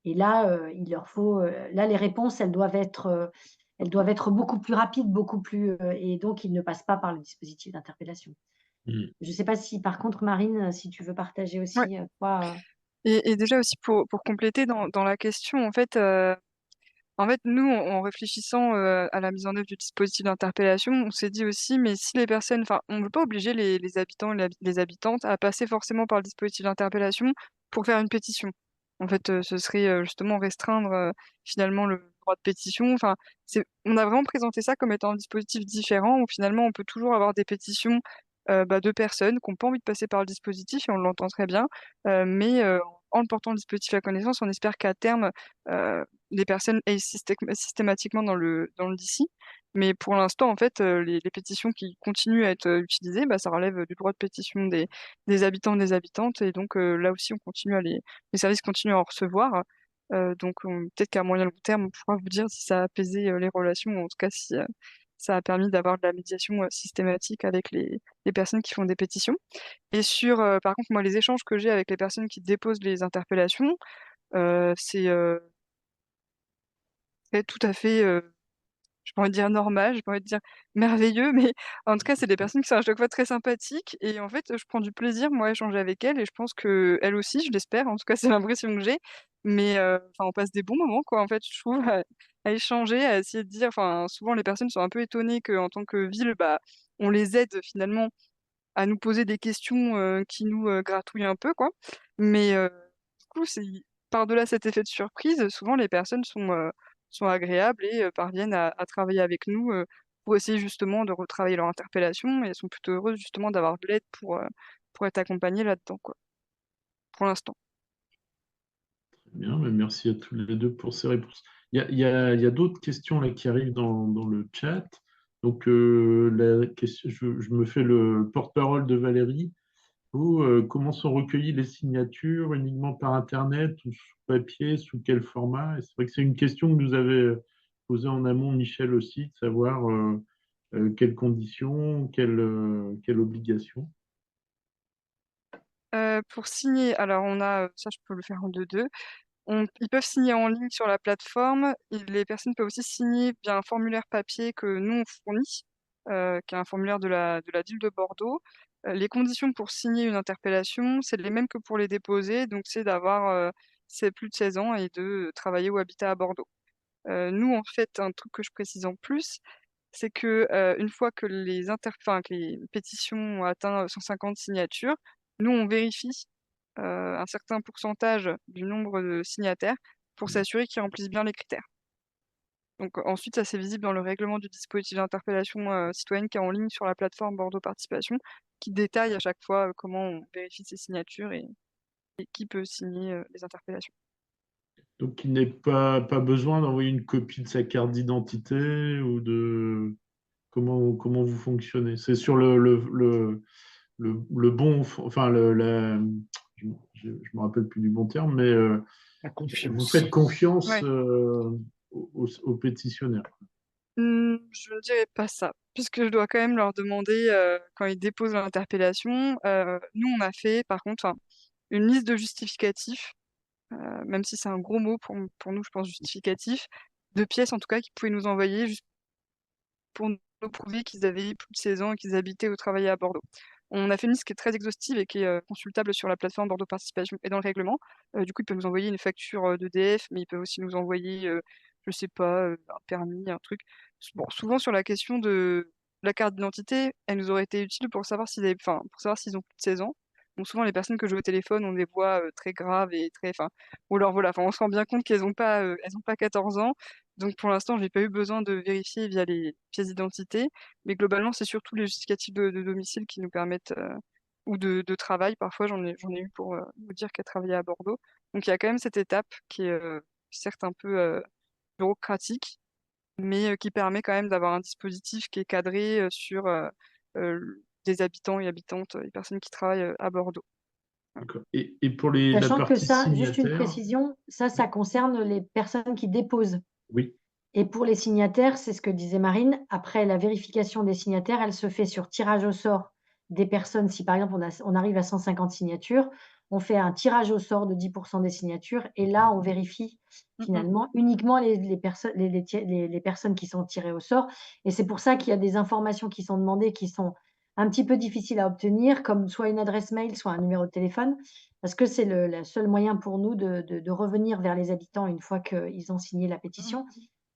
et là, il leur faut, là, les réponses, elles doivent être beaucoup plus rapides, beaucoup plus, et donc ils ne passent pas par le dispositif d'interpellation. Mm. Je ne sais pas si par contre, Marine, si tu veux partager Ouais. aussi, toi, Et déjà aussi pour compléter dans la question, en fait, nous, en réfléchissant à la mise en œuvre du dispositif d'interpellation, on s'est dit aussi, mais si les personnes, enfin, on ne veut pas obliger les habitants et les habitantes à passer forcément par le dispositif d'interpellation pour faire une pétition. En fait, ce serait justement restreindre finalement le droit de pétition. Enfin, on a vraiment présenté ça comme étant un dispositif différent où finalement on peut toujours avoir des pétitions de personnes qui n'ont pas envie de passer par le dispositif et on l'entend très bien, mais en le portant le dispositif à connaissance, on espère qu'à terme, les personnes aillent systématiquement dans le DC. Mais pour l'instant, en fait, les pétitions qui continuent à être utilisées, bah, ça relève du droit de pétition des habitants et des habitantes. Et donc là aussi, les services continuent à en recevoir. Donc peut-être qu'à moyen long terme, on pourra vous dire si ça a apaisé les relations, ou en tout cas si ça a permis d'avoir de la médiation systématique avec les personnes qui font des pétitions. Et par contre, moi, les échanges que j'ai avec les personnes qui déposent les interpellations, c'est tout à fait, j'ai pas envie de dire normal, j'ai pas envie de dire merveilleux, mais en tout cas, c'est des personnes qui sont à chaque fois très sympathiques et en fait, je prends du plaisir, moi, à échanger avec elles et je pense qu'elles aussi, je l'espère, en tout cas, c'est l'impression que j'ai. Mais enfin, on passe des bons moments, quoi, en fait, je trouve, à échanger, à essayer de dire enfin, souvent, les personnes sont un peu étonnées qu'en tant que ville, bah, on les aide finalement à nous poser des questions, qui nous, gratouillent un peu, quoi. Mais du coup, c'est par-delà cet effet de surprise, souvent les personnes sont agréables et parviennent à travailler avec nous, pour essayer justement de retravailler leur interpellation et elles sont plutôt heureuses justement d'avoir de l'aide pour être accompagnées là-dedans, quoi, pour l'instant. Bien, mais merci à tous les deux pour ces réponses. Il y a d'autres questions là qui arrivent dans le chat. Donc, la question, je me fais le porte-parole de Valérie. Vous, comment sont recueillies les signatures, uniquement par Internet ou sous papier, sous quel format? Et c'est vrai que c'est une question que nous avait posée en amont Michel aussi, de savoir quelles conditions, quelles obligations. Pour signer, alors on a, ça je peux le faire en deux-deux. Ils peuvent signer en ligne sur la plateforme. Les personnes peuvent aussi signer via un formulaire papier que nous, on fournit, qui est un formulaire de la ville de Bordeaux. Les conditions pour signer une interpellation, c'est les mêmes que pour les déposer. Donc, c'est plus de 16 ans et de travailler ou habiter à Bordeaux. Nous, en fait, un truc que je précise en plus, c'est que une fois que que les pétitions ont atteint 150 signatures, nous, on vérifie un certain pourcentage du nombre de signataires pour s'assurer qu'ils remplissent bien les critères. Donc ensuite, ça c'est visible dans le règlement du dispositif d'interpellation citoyenne qui est en ligne sur la plateforme Bordeaux Participation, qui détaille à chaque fois comment on vérifie ces signatures et qui peut signer les interpellations. Donc, il n'est pas besoin d'envoyer une copie de sa carte d'identité ou de comment vous fonctionnez. C'est sur le bon, enfin, je me rappelle plus du bon terme, mais La vous confiance. faites confiance Ouais. aux pétitionnaires. Je ne dirais pas ça, puisque je dois quand même leur demander, quand ils déposent l'interpellation. Nous, on a fait, par contre, une liste de justificatifs, même si c'est un gros mot pour nous, je pense, justificatif, de pièces en tout cas qu'ils pouvaient nous envoyer juste pour nous prouver qu'ils avaient plus de 16 ans et qu'ils habitaient ou travaillaient à Bordeaux. On a fait une liste qui est très exhaustive et qui est consultable sur la plateforme Bordeaux Participation et dans le règlement. Du coup, ils peuvent nous envoyer une facture d'EDF, mais ils peuvent aussi nous envoyer, je sais pas, un permis, un truc. Bon, souvent sur la question de la carte d'identité, elle nous aurait été utile pour savoir pour savoir s'ils ont plus de 16 ans. Donc souvent, les personnes que j'ai au téléphone ont des voix très graves et très, ou alors voilà, on se rend bien compte elles ont pas 14 ans. Donc pour l'instant, je n'ai pas eu besoin de vérifier via les pièces d'identité, mais globalement, c'est surtout les justificatifs de domicile qui nous permettent, ou de travail. Parfois, j'en ai eu pour vous dire qu'elle travaillait à Bordeaux. Donc il y a quand même cette étape qui est certes un peu bureaucratique, mais qui permet quand même d'avoir un dispositif qui est cadré sur des habitants et habitantes, les personnes qui travaillent à Bordeaux. D'accord. Et pour la Sachant que partie ça, juste une signataire, précision, ça concerne les personnes qui déposent. oui, Et pour les signataires, c'est ce que disait Marine, après la vérification des signataires, elle se fait sur tirage au sort des personnes. Si par exemple on arrive à 150 signatures, on fait un tirage au sort de 10% des signatures et là on vérifie Mm, mm. finalement uniquement les personnes qui sont tirées au sort. Et c'est pour ça qu'il y a des informations qui sont demandées qui sont un petit peu difficiles à obtenir, comme soit une adresse mail, soit un numéro de téléphone, parce que c'est le seul moyen pour nous de revenir vers les habitants une fois qu'ils ont signé la pétition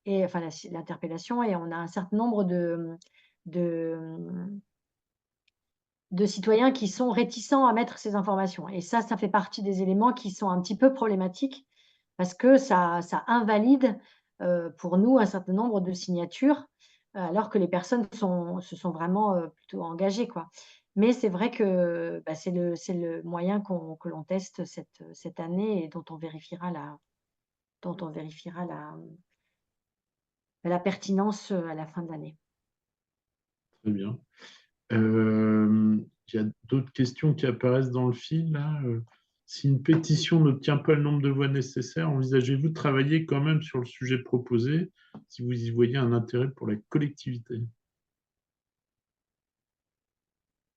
et enfin l'interpellation, et on a un certain nombre de, de citoyens qui sont réticents à mettre ces informations. Et ça fait partie des éléments qui sont un petit peu problématiques parce que ça invalide pour nous un certain nombre de signatures, alors que les personnes se sont vraiment plutôt engagées, quoi. Mais c'est vrai que bah, c'est le moyen que l'on teste cette année et dont on vérifiera la pertinence à la fin de l'année. très bien. Il y a d'autres questions qui apparaissent dans le fil, là. Si une pétition n'obtient pas le nombre de voix nécessaires, envisagez-vous de travailler quand même sur le sujet proposé si vous y voyez un intérêt pour la collectivité?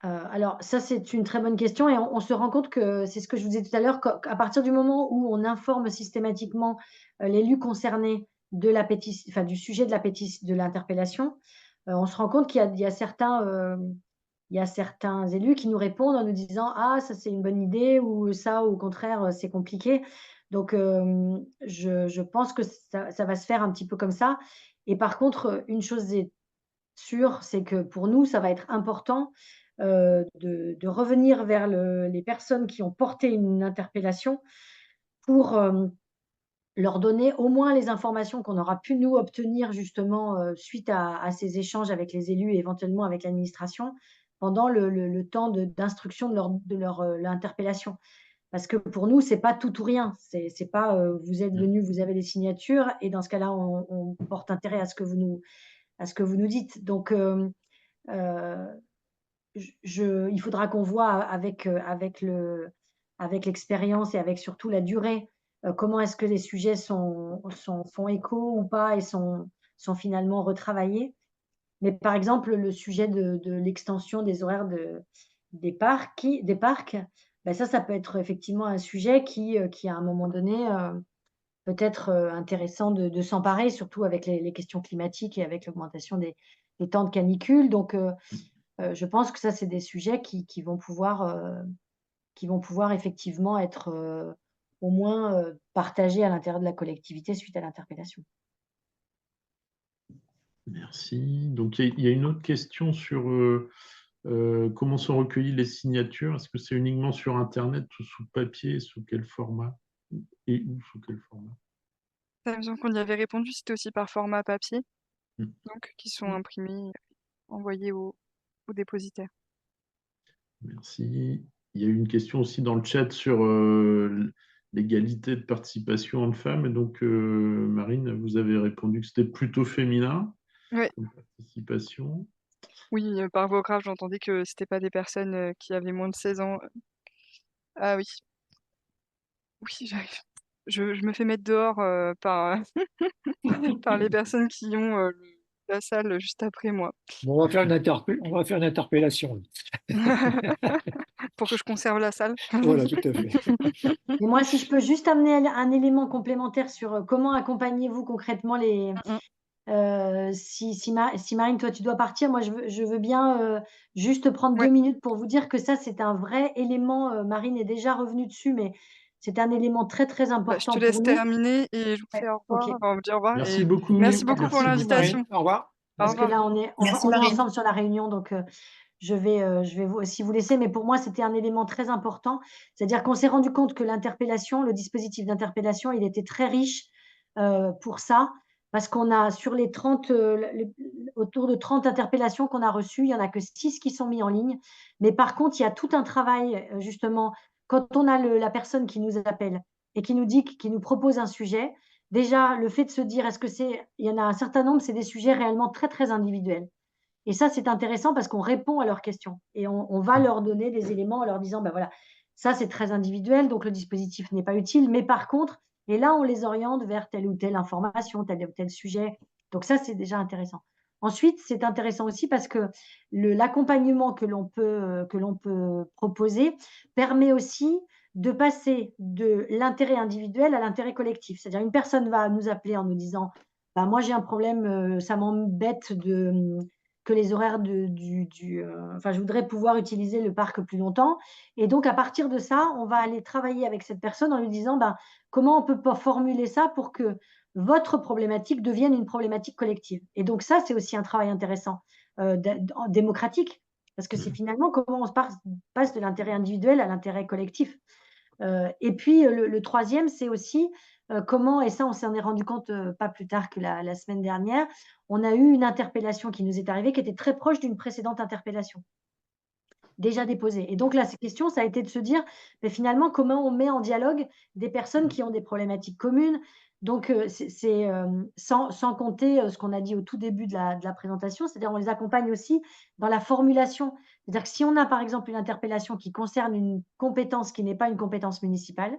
Alors ça, c'est une très bonne question et on se rend compte que c'est ce que je vous disais tout à l'heure, qu'à partir du moment où on informe systématiquement, l'élu concerné de la enfin du sujet de l'interpellation, on se rend compte il y a certains élus qui nous répondent en nous disant: «Ah ça c'est une bonne idée» ou «Ça au contraire, c'est compliqué». Donc je pense que ça va se faire un petit peu comme ça. Et par contre, une chose est sûre, c'est que pour nous, ça va être important, de revenir vers les personnes qui ont porté une interpellation pour, leur donner au moins les informations qu'on aura pu nous obtenir justement, suite à ces échanges avec les élus et éventuellement avec l'administration pendant le temps d'instruction de l'interpellation. Parce que pour nous, c'est pas tout ou rien. C'est pas, vous êtes venus, vous avez les signatures et dans ce cas-là, on porte intérêt à ce que vous nous dites. Donc, heu, il faudra qu'on voit avec l'expérience et avec surtout la durée, comment est-ce que les sujets font écho ou pas et sont finalement retravaillés. Mais par exemple, le sujet de l'extension des horaires des parcs, bah, ça peut être effectivement un sujet qui à un moment donné, peut être, intéressant de s'emparer, surtout avec les questions climatiques et avec l'augmentation des temps de canicule. Donc, je pense que ça, c'est des sujets qui vont pouvoir effectivement être, au moins, partagés à l'intérieur de la collectivité suite à l'interpellation. Merci. Donc, il y a une autre question sur comment sont recueillies les signatures. Est-ce que c'est uniquement sur Internet ou sous papier? Sous quel format? Et ou sous quel format? Ça me semble qu'on y avait répondu, c'était aussi par format papier, Hmm. donc qui sont imprimés, envoyés au dépositaire. Merci. Il y a eu une question aussi dans le chat sur l'égalité de participation hommes-femmes. Et donc, Marine, vous avez répondu que c'était plutôt féminin Ouais. comme participation. Oui, par voix grave, j'entendais que c'était pas des personnes qui avaient moins de 16 ans. Ah oui. Oui, j'arrive. Je me fais mettre dehors par les personnes qui ont la salle juste après moi, Bon, on va faire une interpellation. pour que je conserve la salle. Voilà, tout à fait. Et moi, si je peux juste amener un élément complémentaire sur comment accompagnez-vous concrètement les. Mm, Si Marine, toi, tu dois partir, moi, je veux bien juste prendre ouais, 2 minutes pour vous dire que ça, c'est un vrai élément. Marine est déjà revenue dessus, mais c'est un élément très, très bah, je te important pour laisse nous. terminer et je vous Ouais, fais au OK. revoir, enfin, on vous dit au revoir Merci et merci beaucoup. beaucoup pour Merci beaucoup, l'invitation. Marine. Au revoir. Au Parce que revoir. là, Merci on est Marine. ensemble sur la réunion, donc je vais aussi vous laisser. Mais pour moi, c'était un élément très important. C'est-à-dire qu'on s'est rendu compte que l'interpellation, le dispositif d'interpellation, il était très riche pour ça, parce qu'on a sur les 30, autour de 30 interpellations qu'on a reçues, il y en a que 6 qui sont mis en ligne. Mais par contre, il y a tout un travail, justement, quand on a la personne qui nous appelle et qui nous dit, qui nous propose un sujet. Déjà, le fait de se dire, il y en a un certain nombre, c'est des sujets réellement très, très individuels. Et ça, c'est intéressant parce qu'on répond à leurs questions et on va leur donner des éléments en leur disant, ben voilà, ça c'est très individuel, donc le dispositif n'est pas utile, mais par contre, et là, on les oriente vers telle ou telle information, tel ou tel sujet. Donc ça, c'est déjà intéressant. Ensuite, c'est intéressant aussi parce que l'accompagnement que l'on peut proposer permet aussi de passer de l'intérêt individuel à l'intérêt collectif. C'est-à-dire une personne va nous appeler en nous disant, bah, moi j'ai un problème, ça m'embête que les horaires enfin, je voudrais pouvoir utiliser le parc plus longtemps. Et donc, à partir de ça, on va aller travailler avec cette personne en lui disant, ben, comment on peut pas formuler ça pour que votre problématique devienne une problématique collective. Et donc, ça, c'est aussi un travail intéressant, démocratique, parce que c'est finalement comment on passe de l'intérêt individuel à l'intérêt collectif. Et puis, le troisième, c'est aussi comment, et ça, on s'en est rendu compte pas plus tard que la semaine dernière, on a eu une interpellation qui nous est arrivée qui était très proche d'une précédente interpellation déjà déposée. Et donc, la question, ça a été de se dire, mais finalement, comment on met en dialogue des personnes qui ont des problématiques communes. Donc, sans compter ce qu'on a dit au tout début de la présentation, c'est-à-dire on les accompagne aussi dans la formulation. C'est-à-dire que si on a, par exemple, une interpellation qui concerne une compétence qui n'est pas une compétence municipale,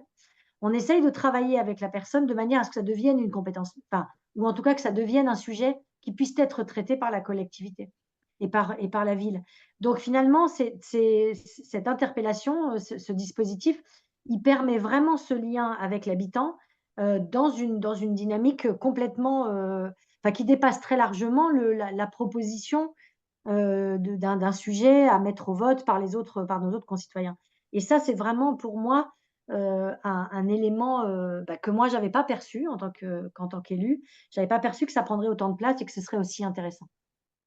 on essaye de travailler avec la personne de manière à ce que ça devienne une compétence, enfin, ou en tout cas que ça devienne un sujet qui puisse être traité par la collectivité et par la ville. Donc finalement, cette interpellation, ce dispositif, il permet vraiment ce lien avec l'habitant dans une dynamique complètement, enfin, qui dépasse très largement la proposition d'un sujet à mettre au vote par nos autres concitoyens. Et ça, c'est vraiment pour moi un élément bah, que moi, j'avais pas perçu qu'en tant qu'élu. J'avais pas perçu que ça prendrait autant de place et que ce serait aussi intéressant.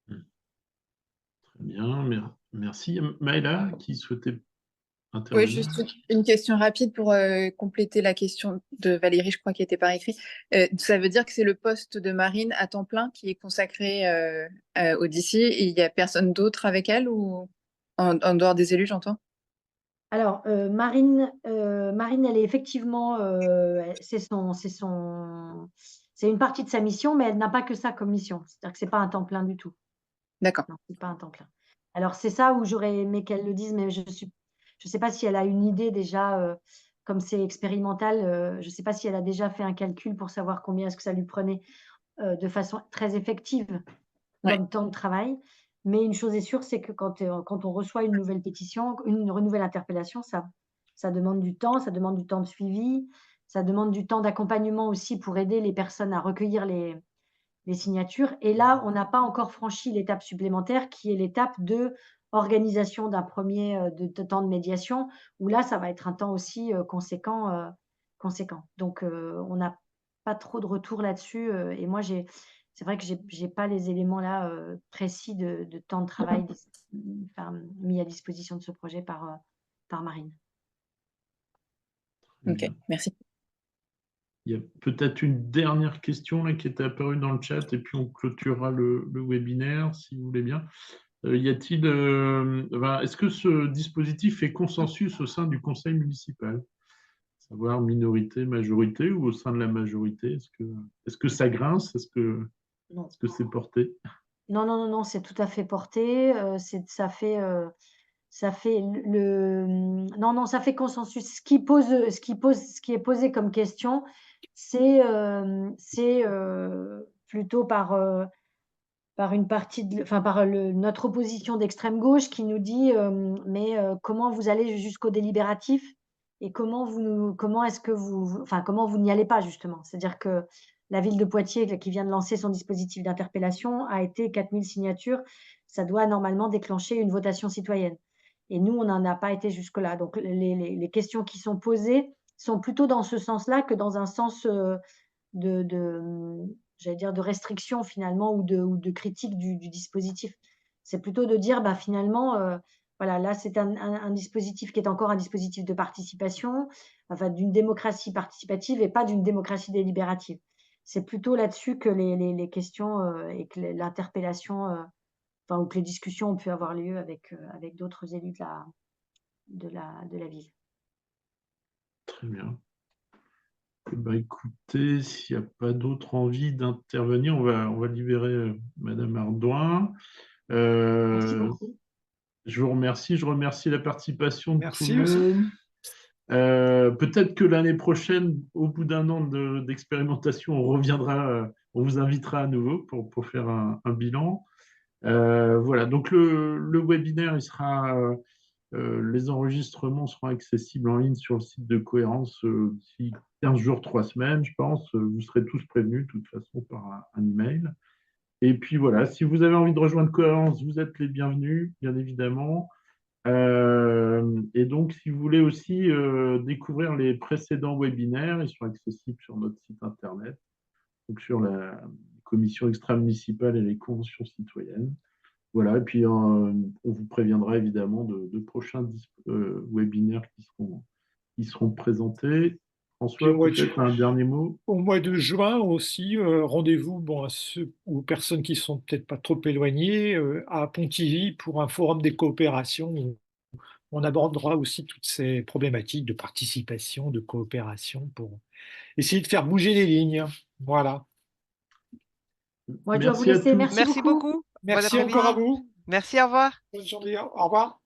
Très bien, merci. Maëla, qui souhaitait Oui, intervenir. juste une question rapide pour compléter la question de Valérie, je crois, qui était par écrit. Ça veut dire que c'est le poste de Marine à temps plein qui est consacré au DC et il n'y a personne d'autre avec elle ou en dehors des élus, j'entends? Alors, Marine, elle est effectivement, c'est une partie de sa mission, mais elle n'a pas que ça comme mission. C'est-à-dire que c'est pas un temps plein du tout. D'accord. Non, c'est pas un temps plein. Alors c'est ça où j'aurais aimé qu'elle le dise, mais je sais pas si elle a une idée déjà, comme c'est expérimental, je sais pas si elle a déjà fait un calcul pour savoir combien est-ce que ça lui prenait, de façon très effective Ouais. comme temps de travail. Mais une chose est sûre, c'est que quand on reçoit une nouvelle pétition, une nouvelle interpellation, ça demande du temps, ça demande du temps de suivi, ça demande du temps d'accompagnement aussi pour aider les personnes à recueillir les signatures. Et là, on n'a pas encore franchi l'étape supplémentaire qui est l'étape de organisation d'un premier de temps de médiation, où là, ça va être un temps aussi conséquent. Donc, on n'a pas trop de retour là-dessus. Et moi, c'est vrai que j'ai pas les éléments là précis de temps de travail enfin, mis à disposition de ce projet par Marine. Très Ok, bien. merci. Il y a peut-être une dernière question là, qui est apparue dans le chat et puis on clôturera le webinaire si vous voulez bien. Est-ce que ce dispositif fait consensus au sein du conseil municipal? Savoir minorité, majorité ou au sein de la majorité? Est-ce que ça grince? Non. Est-ce que c'est porté? Non, c'est tout à fait porté. Ça fait non, ça fait consensus. Ce qui est posé comme question, c'est plutôt par une partie enfin par notre opposition d'extrême gauche qui nous dit mais comment vous allez jusqu'au délibératif et comment est-ce que enfin comment vous n'y allez pas justement. C'est-à-dire que la ville de Poitiers qui vient de lancer son dispositif d'interpellation a été 4000 signatures, ça doit normalement déclencher une votation citoyenne. Et nous, on n'en a pas été jusque-là. Donc les questions qui sont posées sont plutôt dans ce sens-là que dans un sens j'allais dire de restriction finalement ou de critique du dispositif. C'est plutôt de dire, bah, finalement, voilà, là, c'est un dispositif qui est encore un dispositif de participation, enfin d'une démocratie participative et pas d'une démocratie délibérative. C'est plutôt là-dessus que les questions et que l'interpellation, enfin, ou que les discussions ont pu avoir lieu avec d'autres élus de la ville. Très bien. Eh ben, écoutez, s'il n'y a pas d'autre envie d'intervenir, on va libérer Madame Ardouin. Merci beaucoup. Je vous remercie. Je remercie la participation de tout le Merci aussi. monde. Peut-être que l'année prochaine, au bout d'un an d'expérimentation, on reviendra, on vous invitera à nouveau pour faire un bilan. Voilà, donc le webinaire, les enregistrements seront accessibles en ligne sur le site de Cohérence d'ici 15 jours, 3 semaines, je pense. Vous serez tous prévenus, de toute façon, par un email. Et puis voilà, si vous avez envie de rejoindre Cohérence, vous êtes les bienvenus, bien évidemment. Et donc, si vous voulez aussi découvrir les précédents webinaires, ils sont accessibles sur notre site internet, donc sur la commission extra-municipale et les conventions citoyennes. Voilà, et puis on vous préviendra évidemment de prochains webinaires qui seront présentés. François, peut-être un dernier mot? Au mois de juin aussi, rendez-vous à aux personnes qui sont peut-être pas trop éloignées à Pontivy pour un forum des coopérations où on abordera aussi toutes ces problématiques de participation, de coopération pour essayer de faire bouger les lignes. Voilà. Moi, je dois vous Merci à laisser. tous. Merci Merci beaucoup. beaucoup. Bon Merci après-midi. encore à vous. Merci, au revoir. Bonne journée. Au revoir.